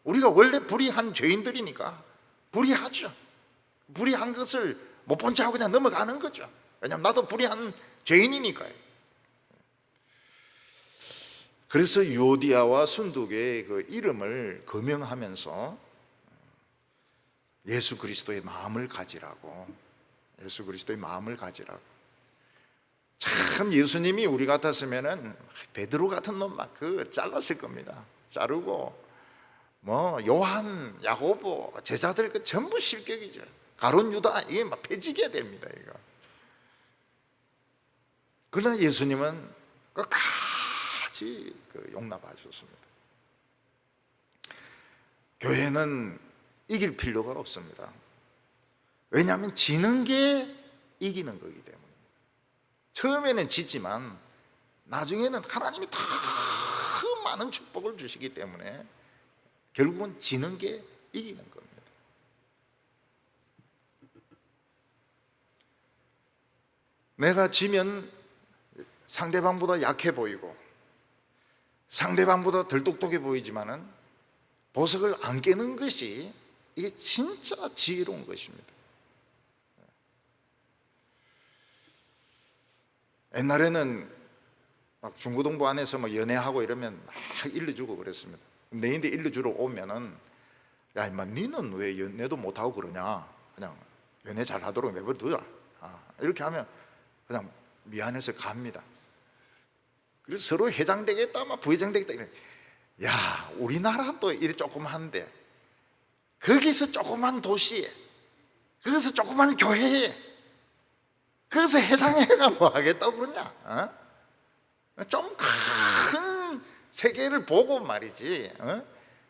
우리가 원래 불의한 죄인들이니까 불의하죠. 불의한 것을 못 본 채 하고 그냥 넘어가는 거죠. 왜냐하면 나도 불의한 죄인이니까요. 그래서 유오디아와 순두교의 그 이름을 거명하면서 예수 그리스도의 마음을 가지라고, 예수 그리스도의 마음을 가지라고. 참 예수님이 우리 같았으면은 베드로 같은 놈 막 잘랐을 겁니다. 자르고 뭐 요한, 야고보 제자들 그 전부 실격이죠. 가룟 유다 이게 막 폐지게 됩니다. 이거. 그러나 예수님은 끝까지 용납하셨습니다. 교회는 이길 필요가 없습니다. 왜냐하면 지는 게 이기는 거기 때문입니다. 처음에는 지지만 나중에는 하나님이 더 많은 축복을 주시기 때문에 결국은 지는 게 이기는 겁니다. 내가 지면 상대방보다 약해 보이고 상대방보다 덜 똑똑해 보이지만은 보석을 안 깨는 것이 이게 진짜 지혜로운 것입니다. 옛날에는 막 중고등부 안에서 뭐 연애하고 이러면 막 일러주고 그랬습니다. 내인데 일러주러 오면은 야 임마 니는 왜 연애도 못하고 그러냐, 그냥 연애 잘하도록 내버려두자, 이렇게 하면 그냥 미안해서 갑니다. 그래서 서로 회장 되겠다 막 부회장 되겠다 이래. 야 우리나라도 이래 조그만한데 거기서 조그만 도시에, 거기서 조그만 교회에, 거기서 회장회가 뭐 하겠다고 그러냐? 좀 큰 세계를 보고 말이지,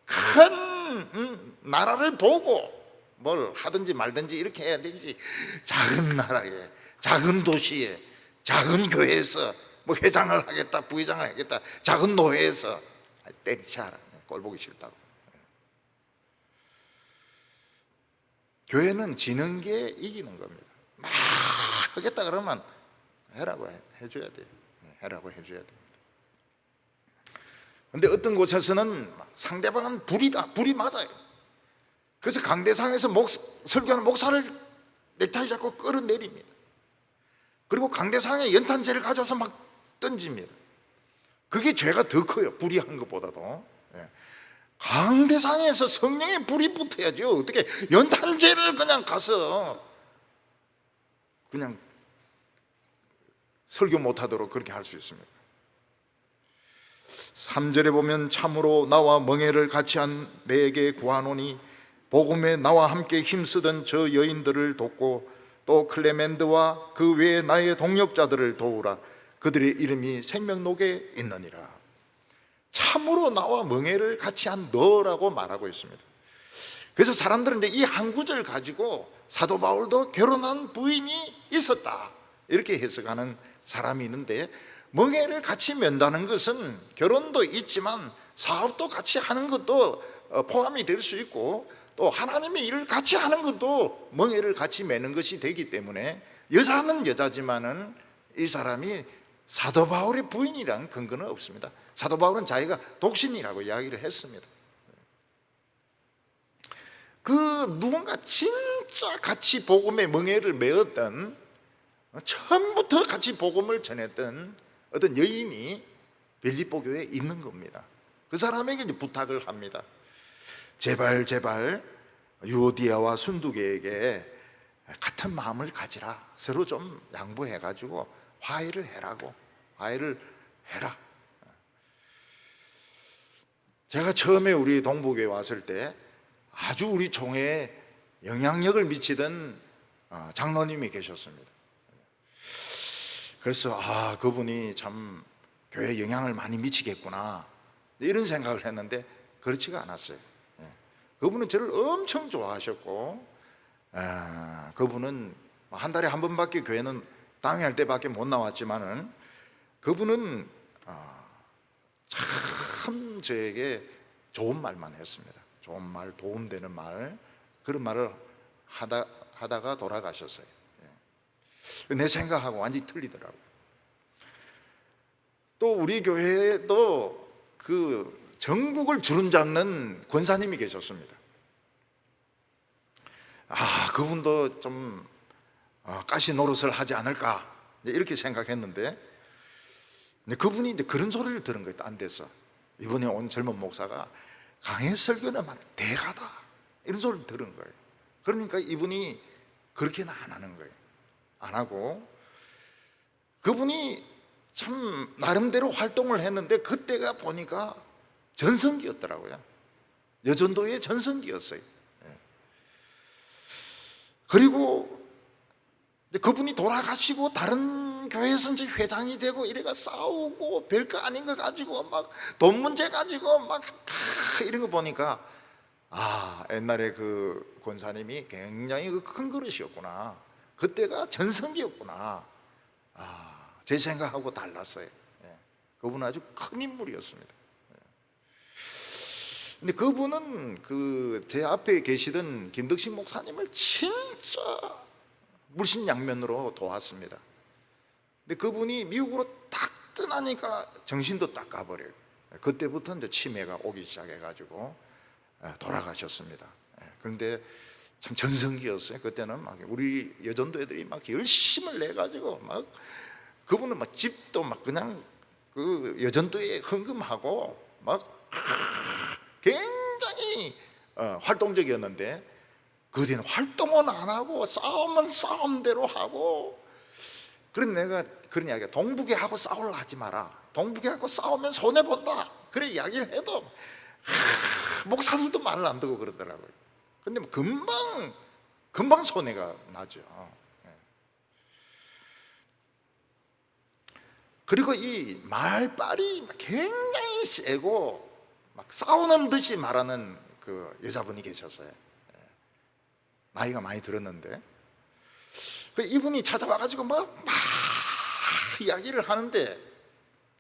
큰 나라를 보고 뭘 하든지 말든지 이렇게 해야 되지. 작은 나라에, 작은 도시에, 작은 교회에서 뭐 회장을 하겠다, 부회장을 하겠다, 작은 노회에서 때리쳐라. 꼴 보기 싫다고. 교회는 지는 게 이기는 겁니다. 막 하겠다 그러면 해라고 해줘야 돼요. 해라고 해줘야 됩니다. 근데 어떤 곳에서는 상대방은 불이다, 불이 맞아요. 그래서 강대상에서 설교하는 목사를 넥타이 잡고 끌어내립니다. 그리고 강대상에 연탄재를 가져서 막 던집니다. 그게 죄가 더 커요. 불의한 것보다도. 강대상에서 성령의 불이 붙어야죠. 어떻게 연탄재를 그냥 가서 그냥 설교 못하도록 그렇게 할 수 있습니까? 3절에 보면 참으로 나와 멍에를 같이 한 내게 구하노니 복음에 나와 함께 힘쓰던 저 여인들을 돕고 또 클레멘드와 그 외에 나의 동역자들을 도우라. 그들의 이름이 생명록에 있느니라. 참으로 나와 멍에를 같이 한 너라고 말하고 있습니다. 그래서 사람들은 이제 이 한 구절 가지고 사도 바울도 결혼한 부인이 있었다 이렇게 해석하는 사람이 있는데, 멍에를 같이 맨다는 것은 결혼도 있지만 사업도 같이 하는 것도 포함이 될 수 있고, 또 하나님의 일을 같이 하는 것도 멍에를 같이 매는 것이 되기 때문에 여자는 여자지만은 이 사람이 사도 바울의 부인이라는 근거는 없습니다. 사도 바울은 자기가 독신이라고 이야기를 했습니다. 그 누군가 진짜 같이 복음의 멍에를 메었던, 처음부터 같이 복음을 전했던 어떤 여인이 빌립보 교회에 있는 겁니다. 그 사람에게 이제 부탁을 합니다. 제발 유오디아와 순두계에게 같은 마음을 가지라. 서로 좀 양보해가지고 화해를 해라. 제가 처음에 우리 동부교회 왔을 때 아주 우리 총회에 영향력을 미치던 장로님이 계셨습니다. 그래서 그분이 참 교회에 영향을 많이 미치겠구나 이런 생각을 했는데 그렇지가 않았어요. 그분은 저를 엄청 좋아하셨고, 그분은 한 달에 한 번밖에 교회는 당회할 때밖에 못 나왔지만은 그분은 참 저에게 좋은 말만 했습니다. 좋은 말, 도움되는 말, 그런 말을 하다가 돌아가셨어요. 내 생각하고 완전히 틀리더라고요. 또 우리 교회에도 그 전국을 주름잡는 권사님이 계셨습니다. 그분도 좀 가시 노릇을 하지 않을까 이렇게 생각했는데, 그분이 이제 그런 소리를 들은 거예요. 딴 데서 이번에 온 젊은 목사가 강해 설교는 막 대가다 이런 소리를 들은 거예요. 그러니까 이분이 그렇게는 안 하는 거예요. 안 하고, 그분이 참 나름대로 활동을 했는데 그때가 보니까 전성기였더라고요. 여전도의 전성기였어요. 그리고 그분이 돌아가시고 다른 교회에서 이제 회장이 되고 이래가 싸우고 별거 아닌 거 가지고 막 돈 문제 가지고 막 이런 거 보니까 옛날에 그 권사님이 굉장히 큰 그릇이었구나. 그때가 전성기였구나. 제 생각하고 달랐어요. 그분은 아주 큰 인물이었습니다. 근데 그분은 제 앞에 계시던 김덕식 목사님을 진짜 물심양면으로 도왔습니다. 근데 그분이 미국으로 딱 떠나니까 정신도 딱 가버려요. 그때부터 이제 치매가 오기 시작해가지고 돌아가셨습니다. 그런데 참 전성기였어요. 그때는 막 우리 여전도 애들이 막 열심을 내가지고 막 그분은 막 집도 막 그냥 그 여전도에 헌금하고 막 굉장히 활동적이었는데, 그 뒤에는 활동은 안 하고 싸움은 싸움대로 하고. 그런 내가 그런 이야기야. 동북이하고 싸우려 하지 마라. 동북이하고 싸우면 손해본다. 그래 이야기를 해도 목사들도 말을 안 듣고 그러더라고요. 근데 뭐 금방 손해가 나죠. 그리고 이 말빨이 굉장히 세고 막 싸우는 듯이 말하는 그 여자분이 계셨어요. 나이가 많이 들었는데, 이분이 찾아와가지고 막 이야기를 하는데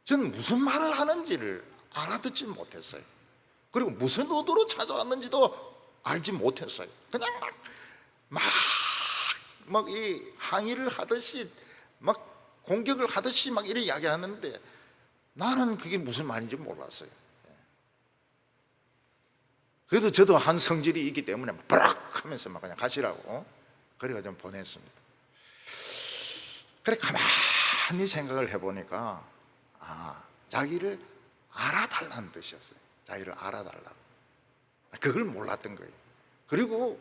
저는 무슨 말을 하는지를 알아듣지 못했어요. 그리고 무슨 의도로 찾아왔는지도 알지 못했어요. 그냥 막 이 항의를 하듯이 막 공격을 하듯이 막 이렇게 이야기하는데 나는 그게 무슨 말인지 몰랐어요. 그래서 저도 한 성질이 있기 때문에 버럭 하면서 막 그냥 가시라고 그래가지고 좀 보냈습니다. 그래 가만히 생각을 해보니까 자기를 알아달라는 뜻이었어요. 자기를 알아달라고. 그걸 몰랐던 거예요. 그리고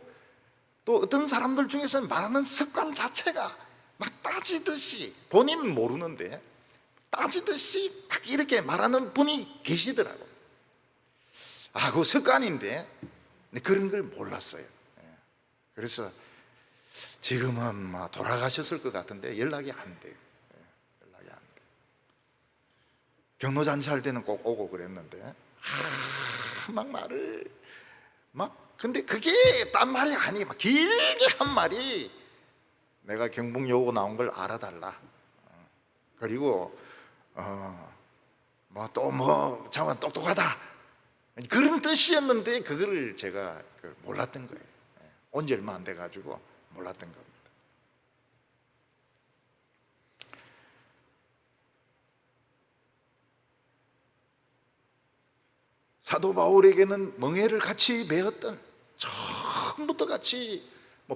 또 어떤 사람들 중에서는 말하는 습관 자체가 막 따지듯이 본인은 모르는데 따지듯이 막 이렇게 말하는 분이 계시더라고. 그 습관인데 그런 걸 몰랐어요. 그래서 지금은 막 돌아가셨을 것 같은데 연락이 안 돼요. 연락이 안 돼요. 경로잔치 할 때는 꼭 오고 그랬는데 막 말을 근데 그게 딴 말이 아니, 막 길게 한 말이 내가 경북여고 나온 걸 알아달라. 그리고 자만 똑똑하다, 그런 뜻이었는데 그거를 제가 몰랐던 거예요. 온 지 얼마 안 돼가지고 몰랐던 겁니다. 사도 바울에게는 멍에를 같이 메었던, 처음부터 같이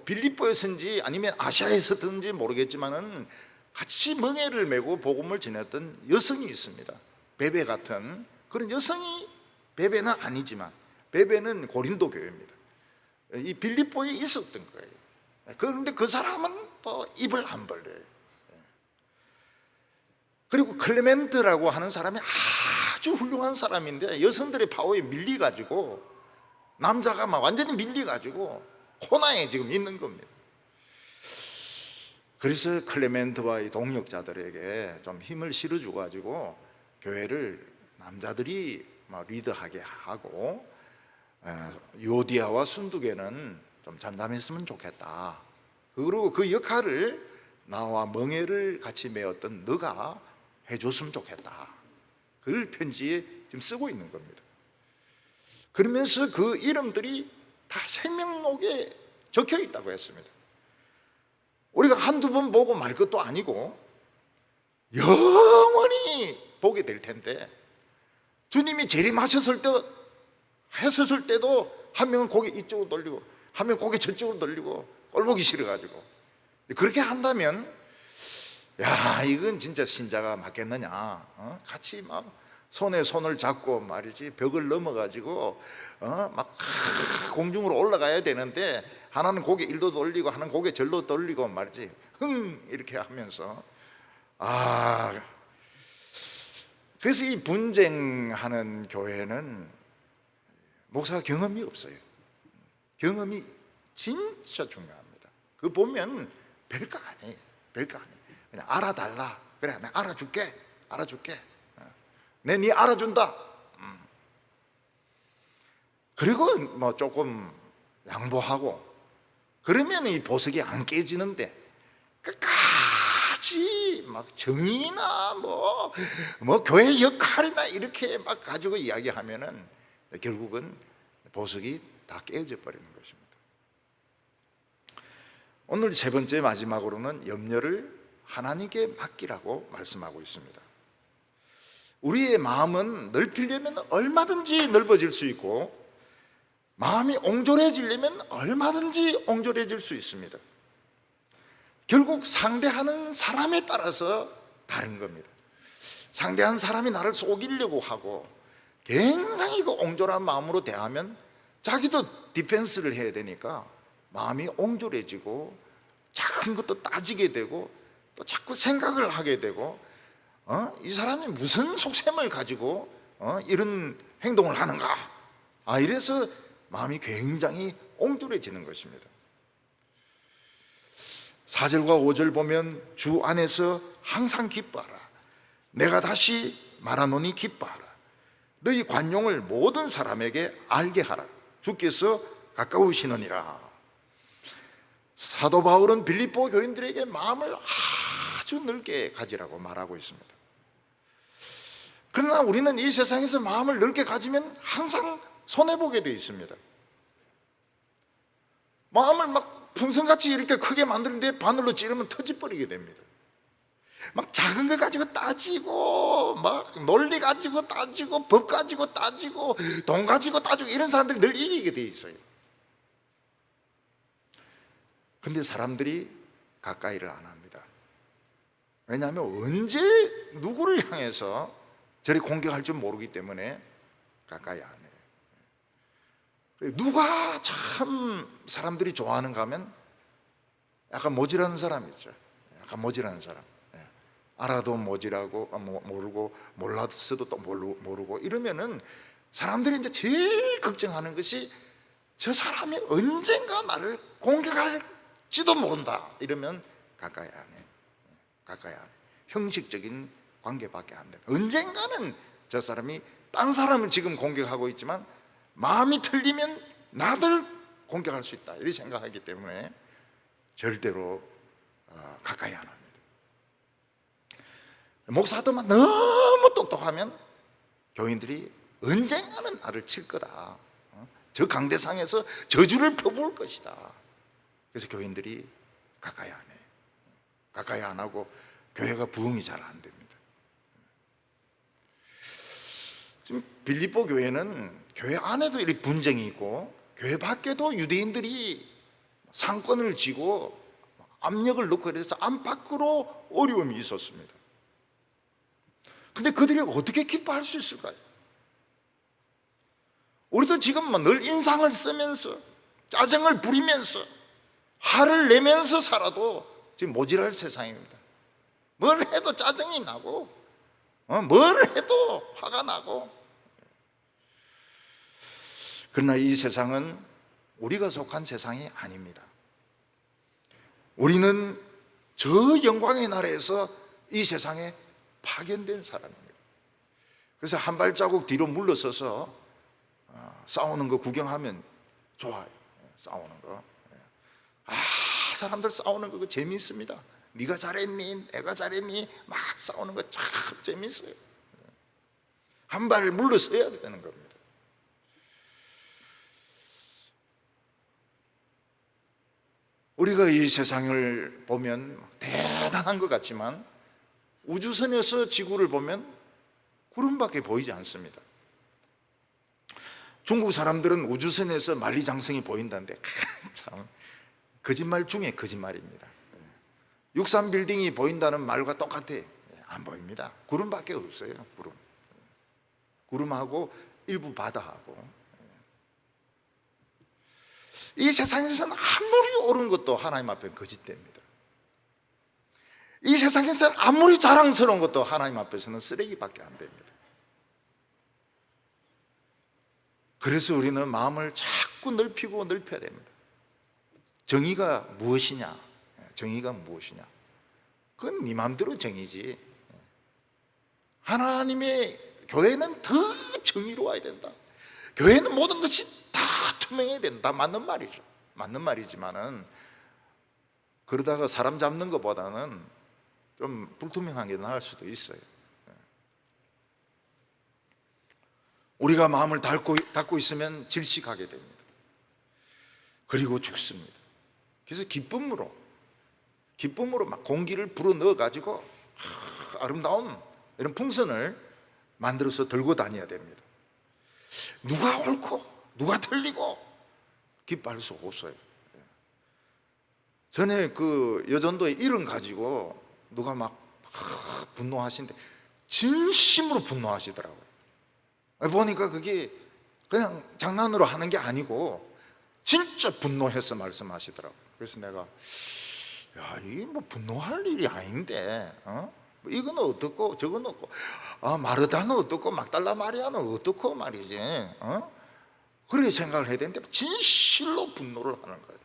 빌립보에서인지 아니면 아시아에서든지 모르겠지만은 같이 멍에를 메고 복음을 전했던 여성이 있습니다. 베베 같은 그런 여성이, 베베는 아니지만 베베는 고린도 교회입니다. 이 빌립보에 있었던 거예요. 그런데 그 사람은 또 입을 안 벌려요. 그리고 클레멘트라고 하는 사람이 아주 훌륭한 사람인데 여성들의 파워에 밀려가지고 남자가 막 완전히 밀려가지고 코너에 지금 있는 겁니다. 그래서 클레멘트와 이 동역자들에게 좀 힘을 실어줘 가지고 교회를 남자들이 막 리드하게 하고, 요디아와 순두개는 좀 잠잠했으면 좋겠다. 그리고 그 역할을 나와 멍에를 같이 메었던 너가 해줬으면 좋겠다. 그걸 편지에 지금 쓰고 있는 겁니다. 그러면서 그 이름들이 다 생명록에 적혀 있다고 했습니다. 우리가 한두 번 보고 말 것도 아니고 영원히 보게 될 텐데, 주님이 재림하셨을 때도 한 명은 고개 이쪽으로 돌리고 한 명은 고개 저쪽으로 돌리고 꼴보기 싫어가지고, 그렇게 한다면 이건 진짜 신자가 맞겠느냐. 같이 막 손에 손을 잡고 말이지 벽을 넘어가지고 막 공중으로 올라가야 되는데, 하나는 고개 일로 돌리고 하나는 고개 절로 돌리고 말이지 이렇게 하면서 그래서 이 분쟁하는 교회는 목사가 경험이 없어요. 경험이 진짜 중요합니다. 그거 보면 별거 아니에요. 별거 아니에요. 그냥 알아달라. 그래, 내가 알아줄게. 네 알아준다. 그리고 조금 양보하고 그러면 이 보석이 안 깨지는데, 끝까지 막 정의나 교회 역할이나 이렇게 막 가지고 이야기하면은 결국은 보석이 다 깨져 버리는 것입니다. 오늘 세 번째 마지막으로는 염려를 하나님께 맡기라고 말씀하고 있습니다. 우리의 마음은 넓히려면 얼마든지 넓어질 수 있고, 마음이 옹졸해지려면 얼마든지 옹졸해질 수 있습니다. 결국 상대하는 사람에 따라서 다른 겁니다. 상대하는 사람이 나를 속이려고 하고 굉장히 그 옹졸한 마음으로 대하면 자기도 디펜스를 해야 되니까 마음이 옹졸해지고 작은 것도 따지게 되고 또 자꾸 생각을 하게 되고, 이 사람이 무슨 속셈을 가지고 이런 행동을 하는가, 이래서 마음이 굉장히 옹졸해지는 것입니다. 4절과 5절 보면 주 안에서 항상 기뻐하라. 내가 다시 말하노니 기뻐하라. 너희 관용을 모든 사람에게 알게 하라. 주께서 가까우시느니라. 사도 바울은 빌립보 교인들에게 마음을 아주 넓게 가지라고 말하고 있습니다. 그러나 우리는 이 세상에서 마음을 넓게 가지면 항상 손해보게 되어 있습니다. 마음을 막 풍선같이 이렇게 크게 만드는데 바늘로 찌르면 터져버리게 됩니다. 막 작은 거 가지고 따지고 막 논리 가지고 따지고 법 가지고 따지고 돈 가지고 따지고 이런 사람들이 늘 이기게 되어 있어요. 근데 사람들이 가까이를 안 합니다. 왜냐하면 언제 누구를 향해서 저리 공격할 줄 모르기 때문에 가까이 안 해요. 누가 참 사람들이 좋아하는가 하면 약간 모질하는 사람 있죠. 약간 모질하는 사람. 알아도 모지라고 모르고 몰랐어도 또 모르고 이러면은 사람들이 이제 제일 걱정하는 것이 저 사람이 언젠가 나를 공격할지도 모른다. 이러면 가까이 안 해. 가까이 안 해. 형식적인 관계밖에 안 돼. 언젠가는 저 사람이 딴 사람을 지금 공격하고 있지만 마음이 틀리면 나를 공격할 수 있다. 이렇게 생각하기 때문에 절대로 가까이 안 합니다. 목사도만 너무 똑똑하면 교인들이 언젠가는 나를 칠 거다. 저 강대상에서 저주를 펴부을 것이다. 그래서 교인들이 가까이 안 해. 가까이 안 하고 교회가 부흥이 잘 안 됩니다. 지금 빌립보 교회는 교회 안에도 이렇게 분쟁이 있고 교회 밖에도 유대인들이 상권을 쥐고 압력을 넣고 그래서 안팎으로 어려움이 있었습니다. 근데 그들이 어떻게 기뻐할 수 있을까요? 우리도 지금 늘 인상을 쓰면서 짜증을 부리면서 화를 내면서 살아도 지금 모질할 세상입니다. 뭘 해도 짜증이 나고 뭘 해도 화가 나고. 그러나 이 세상은 우리가 속한 세상이 아닙니다. 우리는 저 영광의 나라에서 이 세상에 파견된 사람입니다. 그래서 한 발자국 뒤로 물러서서 싸우는 거 구경하면 좋아요. 싸우는 거. 사람들 싸우는 거 재미있습니다. 네가 잘했니? 내가 잘했니? 막 싸우는 거 참 재미있어요. 한 발 물러서야 되는 겁니다. 우리가 이 세상을 보면 대단한 것 같지만 우주선에서 지구를 보면 구름밖에 보이지 않습니다. 중국 사람들은 우주선에서 만리장성이 보인다는데 참 거짓말 중에 거짓말입니다. 63 빌딩이 보인다는 말과 똑같아. 안 보입니다. 구름밖에 없어요. 구름하고 일부 바다하고. 이 세상에서는 아무리 옳은 것도 하나님 앞에 거짓됩니다. 이 세상에서 아무리 자랑스러운 것도 하나님 앞에서는 쓰레기밖에 안 됩니다. 그래서 우리는 마음을 자꾸 넓히고 넓혀야 됩니다. 정의가 무엇이냐? 정의가 무엇이냐? 그건 네 마음대로 정의지. 하나님의 교회는 더 정의로워야 된다. 교회는 모든 것이 다 투명해야 된다. 맞는 말이죠. 맞는 말이지만은 그러다가 사람 잡는 것보다는 좀 불투명한 게 나을 수도 있어요. 우리가 마음을 닫고 있으면 질식하게 됩니다. 그리고 죽습니다. 그래서 기쁨으로 막 공기를 불어 넣어 가지고 아름다운 이런 풍선을 만들어서 들고 다녀야 됩니다. 누가 옳고 누가 틀리고 기뻐할 수가 없어요. 전에 그 여전도에 이름 가지고 누가 막 분노하시는데 진심으로 분노하시더라고요. 보니까 그게 그냥 장난으로 하는 게 아니고 진짜 분노해서 말씀하시더라고요. 그래서 내가 이게 뭐 분노할 일이 아닌데 이건 어떻고 저건 어떻고 마르다는 어떻고 막달라 마리아는 어떻고 말이지 그렇게 생각을 해야 되는데 진실로 분노를 하는 거예요.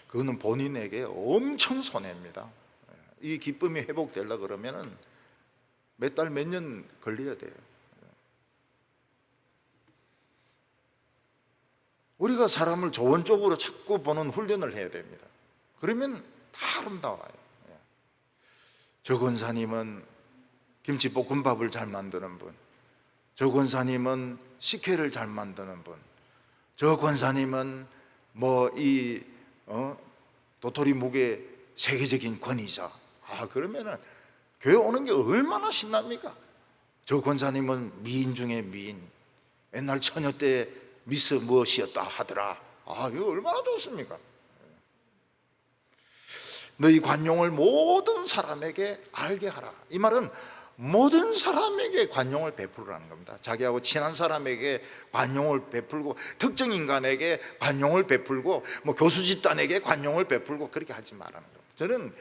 그거는 본인에게 엄청 손해입니다. 이 기쁨이 회복되려고 그러면은 몇 달 몇 년 걸려야 돼요. 우리가 사람을 좋은 쪽으로 자꾸 보는 훈련을 해야 됩니다. 그러면 다 아름다워요. 저 권사님은 김치볶음밥을 잘 만드는 분, 저 권사님은 식혜를 잘 만드는 분, 저 권사님은 도토리 묵의 세계적인 권위자. 그러면은 교회 오는 게 얼마나 신납니까? 저 권사님은 미인 중에 미인, 옛날 처녀 때 미스 무엇이었다 하더라. 이거 얼마나 좋습니까? 너희 관용을 모든 사람에게 알게 하라. 이 말은 모든 사람에게 관용을 베풀으라는 겁니다. 자기하고 친한 사람에게 관용을 베풀고 특정 인간에게 관용을 베풀고 교수 집단에게 관용을 베풀고 그렇게 하지 말라는 겁니다. 저는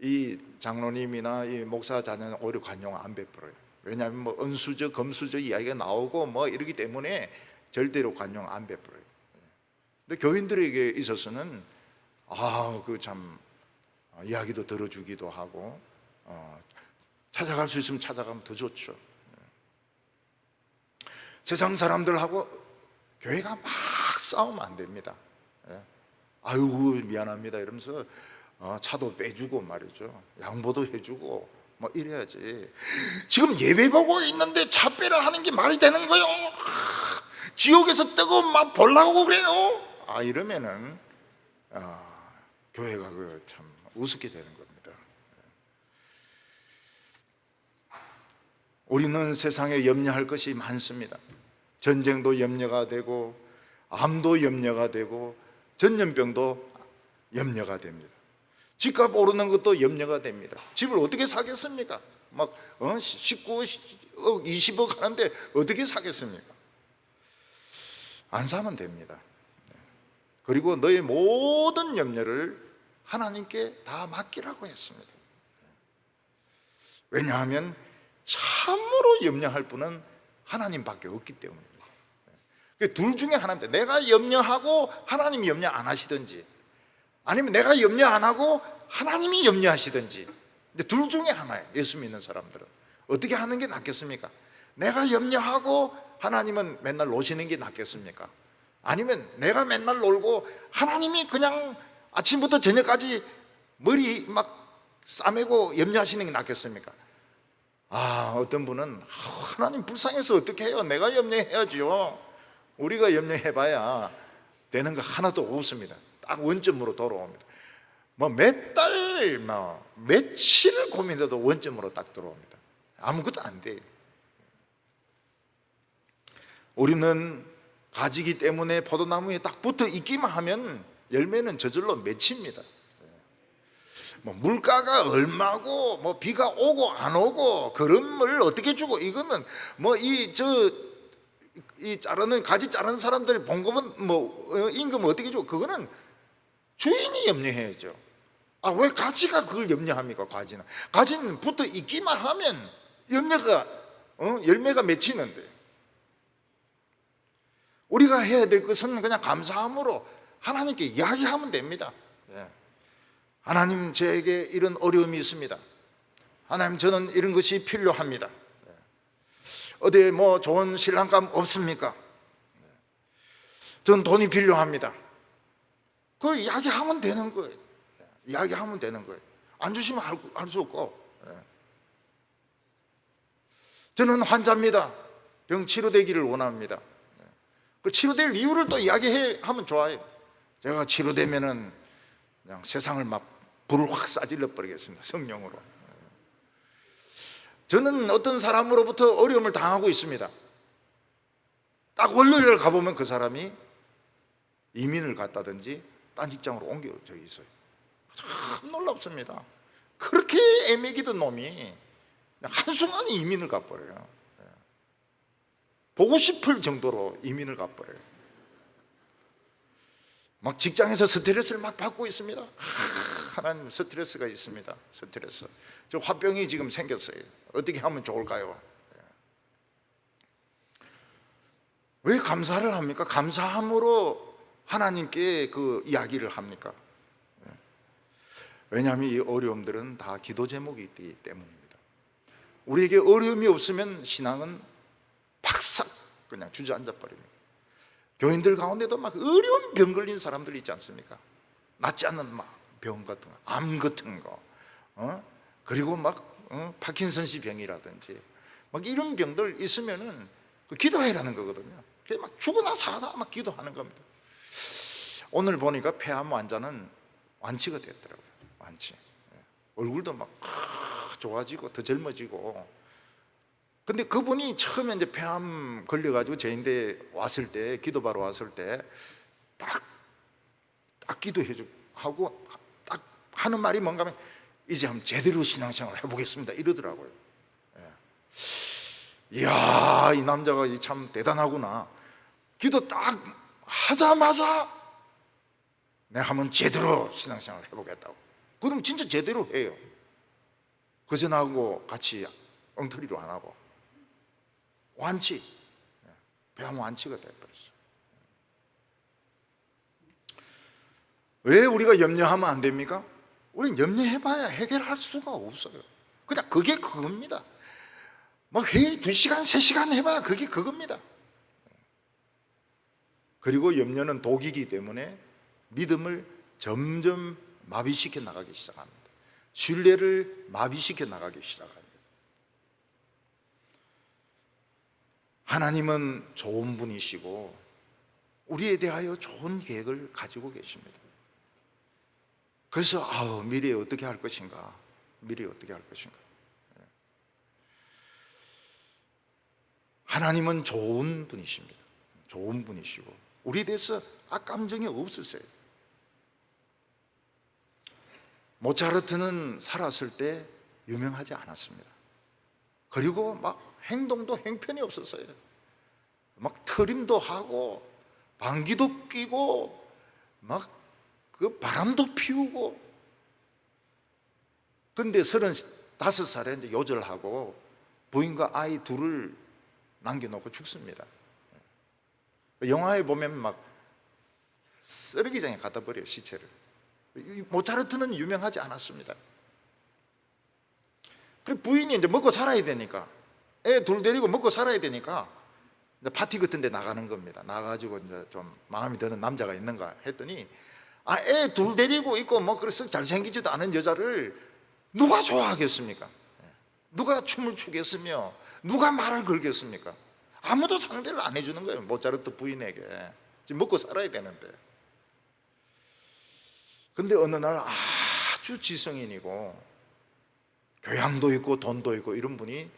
이 장로님이나 이 목사 자녀는 오히려 관용 안 베풀어요. 왜냐하면 뭐 은수저 금수저 이야기가 나오고 뭐 이러기 때문에 절대로 관용 안 베풀어요. 근데 교인들에게 있어서는 그 참 이야기도 들어주기도 하고 찾아갈 수 있으면 찾아가면 더 좋죠. 세상 사람들하고 교회가 막 싸우면 안 됩니다. 아유 미안합니다 이러면서 차도 빼주고 말이죠, 양보도 해주고 뭐 이래야지. 지금 예배 보고 있는데 차 빼라 하는 게 말이 되는 거요? 지옥에서 뜨거운 맛 보려고 그래요? 이러면은 교회가 참 우습게 되는 겁니다. 우리는 세상에 염려할 것이 많습니다. 전쟁도 염려가 되고 암도 염려가 되고 전염병도 염려가 됩니다. 집값 오르는 것도 염려가 됩니다. 집을 어떻게 사겠습니까? 막 19억, 20억 하는데 어떻게 사겠습니까? 안 사면 됩니다. 그리고 너의 모든 염려를 하나님께 다 맡기라고 했습니다. 왜냐하면 참으로 염려할 분은 하나님밖에 없기 때문입니다. 둘 중에 하나입니다. 내가 염려하고 하나님이 염려 안 하시든지, 아니면 내가 염려 안 하고 하나님이 염려하시든지. 근데 둘 중에 하나예요. 예수 믿는 사람들은 어떻게 하는 게 낫겠습니까? 내가 염려하고 하나님은 맨날 노시는 게 낫겠습니까? 아니면 내가 맨날 놀고 하나님이 그냥 아침부터 저녁까지 머리 막 싸매고 염려하시는 게 낫겠습니까? 어떤 분은 하나님 불쌍해서 어떻게 해요? 내가 염려해야죠. 우리가 염려해봐야 되는 거 하나도 없습니다. 딱 원점으로 돌아옵니다. 뭐 몇 달, 며칠을 고민해도 원점으로 딱 들어옵니다. 아무것도 안 돼요. 우리는 가지기 때문에 포도나무에 딱 붙어 있기만 하면 열매는 저절로 맺힙니다. 뭐 물가가 얼마고 뭐 비가 오고 안 오고 그런 어떻게 주고, 이거는 뭐 이 자르는 가지 자르는 사람들 봉급은 뭐 임금 어떻게 주고, 그거는 주인이 염려해야죠. 왜 가지가 그걸 염려합니까? 가지는 붙어 있기만 하면 염려가 열매가 맺히는데, 우리가 해야 될 것은 그냥 감사함으로 하나님께 이야기하면 됩니다. 하나님, 저에게 이런 어려움이 있습니다. 하나님, 저는 이런 것이 필요합니다. 어디에 뭐 좋은 신랑감 없습니까? 저는 돈이 필요합니다. 그걸 이야기하면 되는 거예요. 이야기하면 되는 거예요. 안 주시면 할 수 없고. 저는 환자입니다. 병 치료되기를 원합니다. 그 치료될 이유를 또 이야기하면 좋아요. 제가 치료되면은 그냥 세상을 막 불을 확 싸질러 버리겠습니다. 성령으로. 저는 어떤 사람으로부터 어려움을 당하고 있습니다. 딱 월요일을 가보면 그 사람이 이민을 갔다든지 딴 직장으로 옮겨져 있어요. 참 놀랍습니다. 그렇게 애매기던 놈이 한순간에 이민을 가버려요. 보고 싶을 정도로 이민을 가버려요. 막 직장에서 스트레스를 막 받고 있습니다. 하나님, 스트레스가 있습니다. 스트레스. 저 화병이 지금 생겼어요. 어떻게 하면 좋을까요? 왜 감사를 합니까? 감사함으로 하나님께 그 이야기를 합니까? 왜냐하면 이 어려움들은 다 기도 제목이 있기 때문입니다. 우리에게 어려움이 없으면 신앙은 팍싹 그냥 주저앉아 버립니다. 교인들 가운데도 막 어려운 병 걸린 사람들 있지 않습니까? 낫지 않는 막 병 같은 거, 암 같은 거, 그리고 막 파킨슨씨 병이라든지 막 이런 병들 있으면은 기도해라는 거거든요. 그래서 막 죽으나 사나 막 기도하는 겁니다. 오늘 보니까 폐암 환자는 완치가 됐더라고요. 완치. 얼굴도 막 좋아지고 더 젊어지고. 근데 그분이 처음에 이제 폐암 걸려가지고 저인데 왔을 때, 기도하러 왔을 때 딱 기도해주고 하고 딱 하는 말이 뭔가 하면, 이제 한번 제대로 신앙생활을 해보겠습니다 이러더라고요. 이야, 이 남자가 참 대단하구나. 기도 딱 하자마자 내가 한번 제대로 신앙생활을 해보겠다고. 그럼 진짜 제대로 해요. 그전하고 같이 엉터리로 안 하고 완치, 배양 완치가 돼버렸어요. 왜 우리가 염려하면 안 됩니까? 우리는 염려해봐야 해결할 수가 없어요. 그냥 그게 그겁니다. 막 회의 2시간, 3시간 해봐야 그게 그겁니다. 그리고 염려는 독이기 때문에 믿음을 점점 마비시켜 나가기 시작합니다. 신뢰를 마비시켜 나가기 시작합니다. 하나님은 좋은 분이시고 우리에 대하여 좋은 계획을 가지고 계십니다. 그래서 미래에 어떻게 할 것인가, 미래에 어떻게 할 것인가. 하나님은 좋은 분이십니다. 좋은 분이시고 우리에 대해서 악감정이 없으세요. 모차르트는 살았을 때 유명하지 않았습니다. 그리고 막 행동도 형편이 없었어요. 막 트림도 하고 방귀도 뀌고 막 그 바람도 피우고. 근데 35살에 이제 요절하고 부인과 아이 둘을 남겨놓고 죽습니다. 영화에 보면 막 쓰레기장에 갖다 버려요, 시체를. 모차르트는 유명하지 않았습니다. 그 부인이 이제 먹고 살아야 되니까, 애 둘 데리고 먹고 살아야 되니까 이제 파티 같은 데 나가는 겁니다. 나가가지고 이제 좀 마음에 드는 남자가 있는가 했더니 애 둘 데리고 있고 뭐 그래서 잘생기지도 않은 여자를 누가 좋아하겠습니까? 누가 춤을 추겠으며 누가 말을 걸겠습니까? 아무도 상대를 안 해주는 거예요, 모차르트 부인에게. 지금 먹고 살아야 되는데. 근데 어느 날 아주 지성인이고 교양도 있고 돈도 있고 이런 분이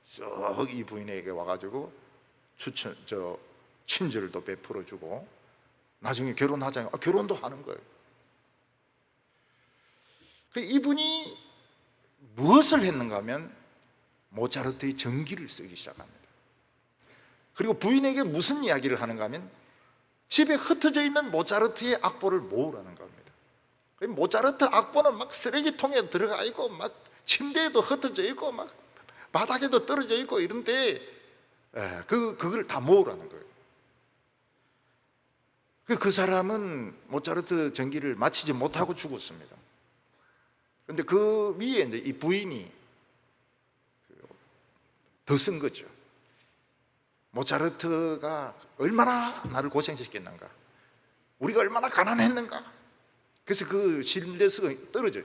썩 이 부인에게 와가지고 친절도 베풀어주고 나중에 결혼하자니 결혼도 하는 거예요. 이분이 무엇을 했는가 하면 모차르트의 전기를 쓰기 시작합니다. 그리고 부인에게 무슨 이야기를 하는가 하면 집에 흩어져 있는 모차르트의 악보를 모으라는 겁니다. 모차르트 악보는 막 쓰레기통에 들어가 있고 막 침대에도 흩어져 있고 막 바닥에도 떨어져 있고 이런데 그걸 다 모으라는 거예요. 그 사람은 모차르트 전기를 마치지 못하고 죽었습니다. 그런데 그 위에 이제 이 부인이 더 쓴 거죠. 모차르트가 얼마나 나를 고생시켰는가, 우리가 얼마나 가난했는가. 그래서 그 실내서가 떨어져요.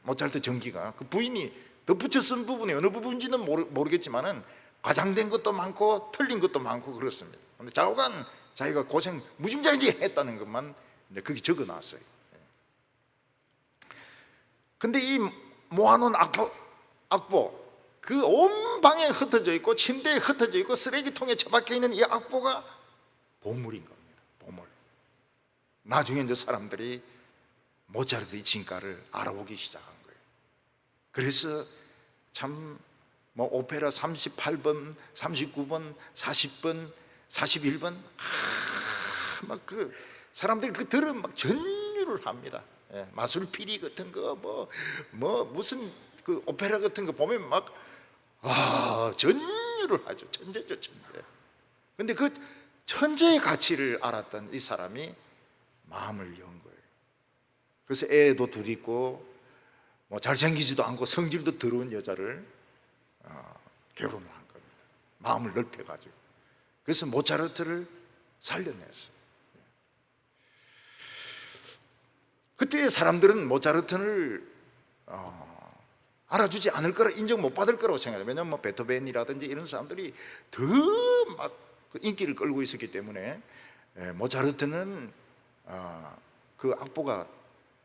모차르트 전기가 그 부인이 덧붙여 쓴 부분이 어느 부분인지는 모르겠지만은 과장된 것도 많고 틀린 것도 많고 그렇습니다. 그런데 좌우간 자기가 고생 무지무지하게 했다는 것만 거기 적어 놨어요. 근데 이 모아놓은 악보 그 온 방에 흩어져 있고 침대에 흩어져 있고 쓰레기통에 처박혀 있는 이 악보가 보물인 겁니다. 보물. 나중에 이제 사람들이 모차르트의 진가를 알아보기 시작한 거예요. 그래서 참 오페라 38번, 39번, 40번, 41번 막 그 사람들이 그 들으면 막 전율을 합니다. 마술피리 같은 거 무슨 그 오페라 같은 거 보면 막 전율을 하죠. 천재죠, 천재. 근데 그 천재의 가치를 알았던 이 사람이 마음을 연 거예요. 그래서 애도 둘 있고 잘생기지도 않고 성질도 더러운 여자를 결혼을 한 겁니다. 마음을 넓혀가지고. 그래서 모차르트를 살려냈어요. 그때 사람들은 모차르트를 알아주지 않을 거라, 인정 못 받을 거라고 생각해요. 왜냐하면 베토벤이라든지 이런 사람들이 더 막 인기를 끌고 있었기 때문에 모차르트는 그 악보가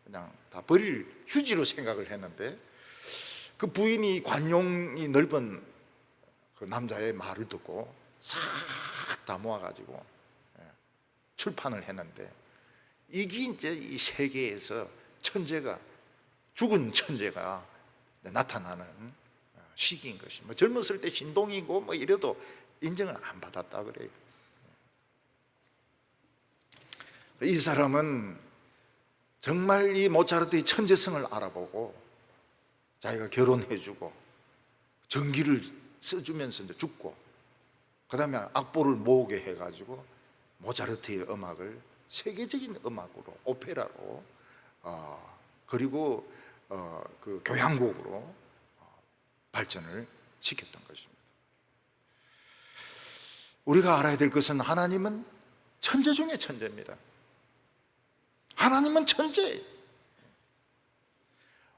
그냥 다 버릴 휴지로 생각을 했는데, 그 부인이 관용이 넓은 그 남자의 말을 듣고 싹 다 모아가지고 출판을 했는데, 이게 이제 이 세계에서 천재가, 죽은 천재가 나타나는 시기인 것입니다. 젊었을 때 신동이고 이래도 인정을 안 받았다 그래요. 이 사람은 정말 이 모차르트의 천재성을 알아보고 자기가 결혼해주고 전기를 써주면서 이제 죽고, 그 다음에 악보를 모으게 해가지고 모차르트의 음악을 세계적인 음악으로, 오페라로, 그리고 그 교향곡으로 발전을 시켰던 것입니다. 우리가 알아야 될 것은 하나님은 천재 중에 천재입니다. 하나님은 천재예요.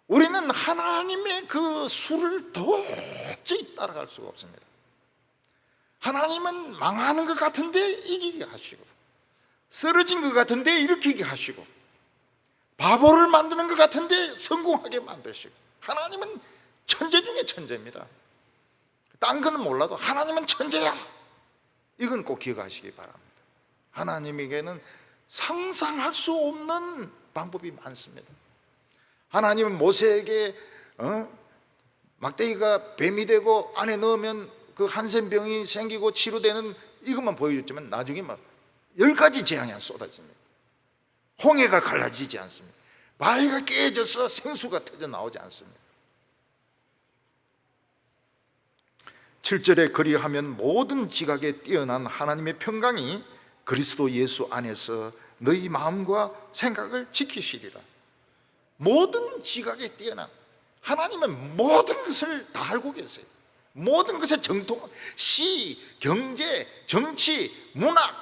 우리는 하나님의 그 수를 도저히 따라갈 수가 없습니다. 하나님은 망하는 것 같은데 이기게 하시고, 쓰러진 것 같은데 일으키게 하시고, 바보를 만드는 것 같은데 성공하게 만드시고, 하나님은 천재 중에 천재입니다. 딴 건 몰라도 하나님은 천재야, 이건 꼭 기억하시기 바랍니다. 하나님에게는 상상할 수 없는 방법이 많습니다. 하나님은 모세에게 막대기가 뱀이 되고 안에 넣으면 그 한센병이 생기고 치료되는 이것만 보여줬지만 나중에 막 10가지 재앙이 쏟아집니다. 홍해가 갈라지지 않습니다. 바위가 깨져서 생수가 터져 나오지 않습니다. 7절에 그리하면 모든 지각에 뛰어난 하나님의 평강이 그리스도 예수 안에서 너희 마음과 생각을 지키시리라. 모든 지각에 뛰어난 하나님은 모든 것을 다 알고 계세요. 모든 것에 정통, 시, 경제, 정치, 문학,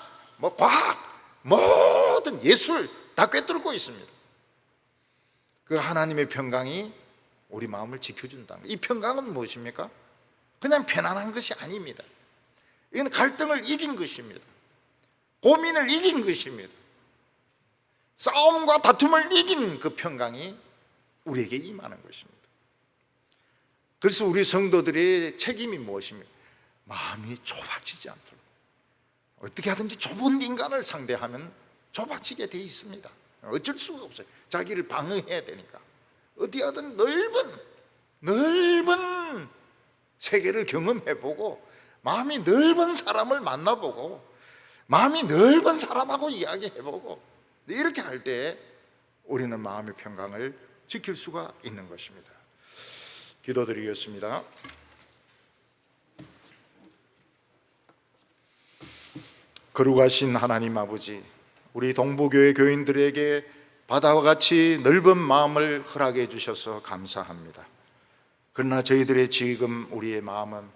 과학, 모든 예술 다 꿰뚫고 있습니다. 그 하나님의 평강이 우리 마음을 지켜준다는 거예요. 이 평강은 무엇입니까? 그냥 편안한 것이 아닙니다. 이건 갈등을 이긴 것입니다. 고민을 이긴 것입니다. 싸움과 다툼을 이긴 그 평강이 우리에게 임하는 것입니다. 그래서 우리 성도들의 책임이 무엇입니까? 마음이 좁아지지 않도록, 어떻게 하든지 좁은 인간을 상대하면 좁아지게 되어 있습니다. 어쩔 수가 없어요. 자기를 방어해야 되니까. 어디 하든 넓은 세계를 경험해보고, 마음이 넓은 사람을 만나보고, 마음이 넓은 사람하고 이야기해보고, 이렇게 할 때 우리는 마음의 평강을 지킬 수가 있는 것입니다. 기도드리겠습니다. 거룩하신 하나님 아버지, 우리 동부교회 교인들에게 바다와 같이 넓은 마음을 허락해 주셔서 감사합니다. 그러나 저희들의 지금 우리의 마음은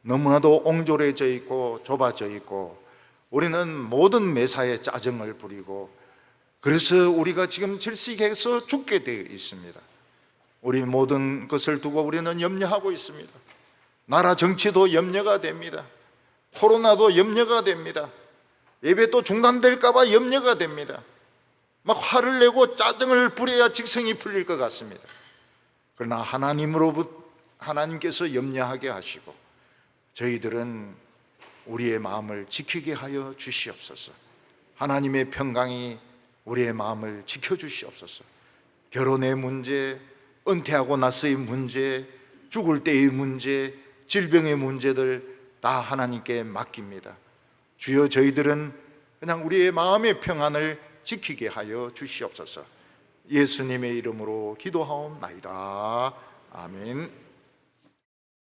너무나도 옹졸해져 있고 좁아져 있고, 우리는 모든 매사에 짜증을 부리고, 그래서 우리가 지금 질식해서 죽게 되어 있습니다. 우리 모든 것을 두고 우리는 염려하고 있습니다. 나라 정치도 염려가 됩니다. 코로나도 염려가 됩니다. 예배 또 중단될까 봐 염려가 됩니다. 막 화를 내고 짜증을 부려야 직성이 풀릴 것 같습니다. 그러나 하나님께서 염려하게 하시고, 저희들은 우리의 마음을 지키게 하여 주시옵소서. 하나님의 평강이 우리의 마음을 지켜주시옵소서. 결혼의 문제, 은퇴하고 나서의 문제, 죽을 때의 문제, 질병의 문제들 다 하나님께 맡깁니다. 주여, 저희들은 그냥 우리의 마음의 평안을 지키게 하여 주시옵소서. 예수님의 이름으로 기도하옵나이다. 아멘.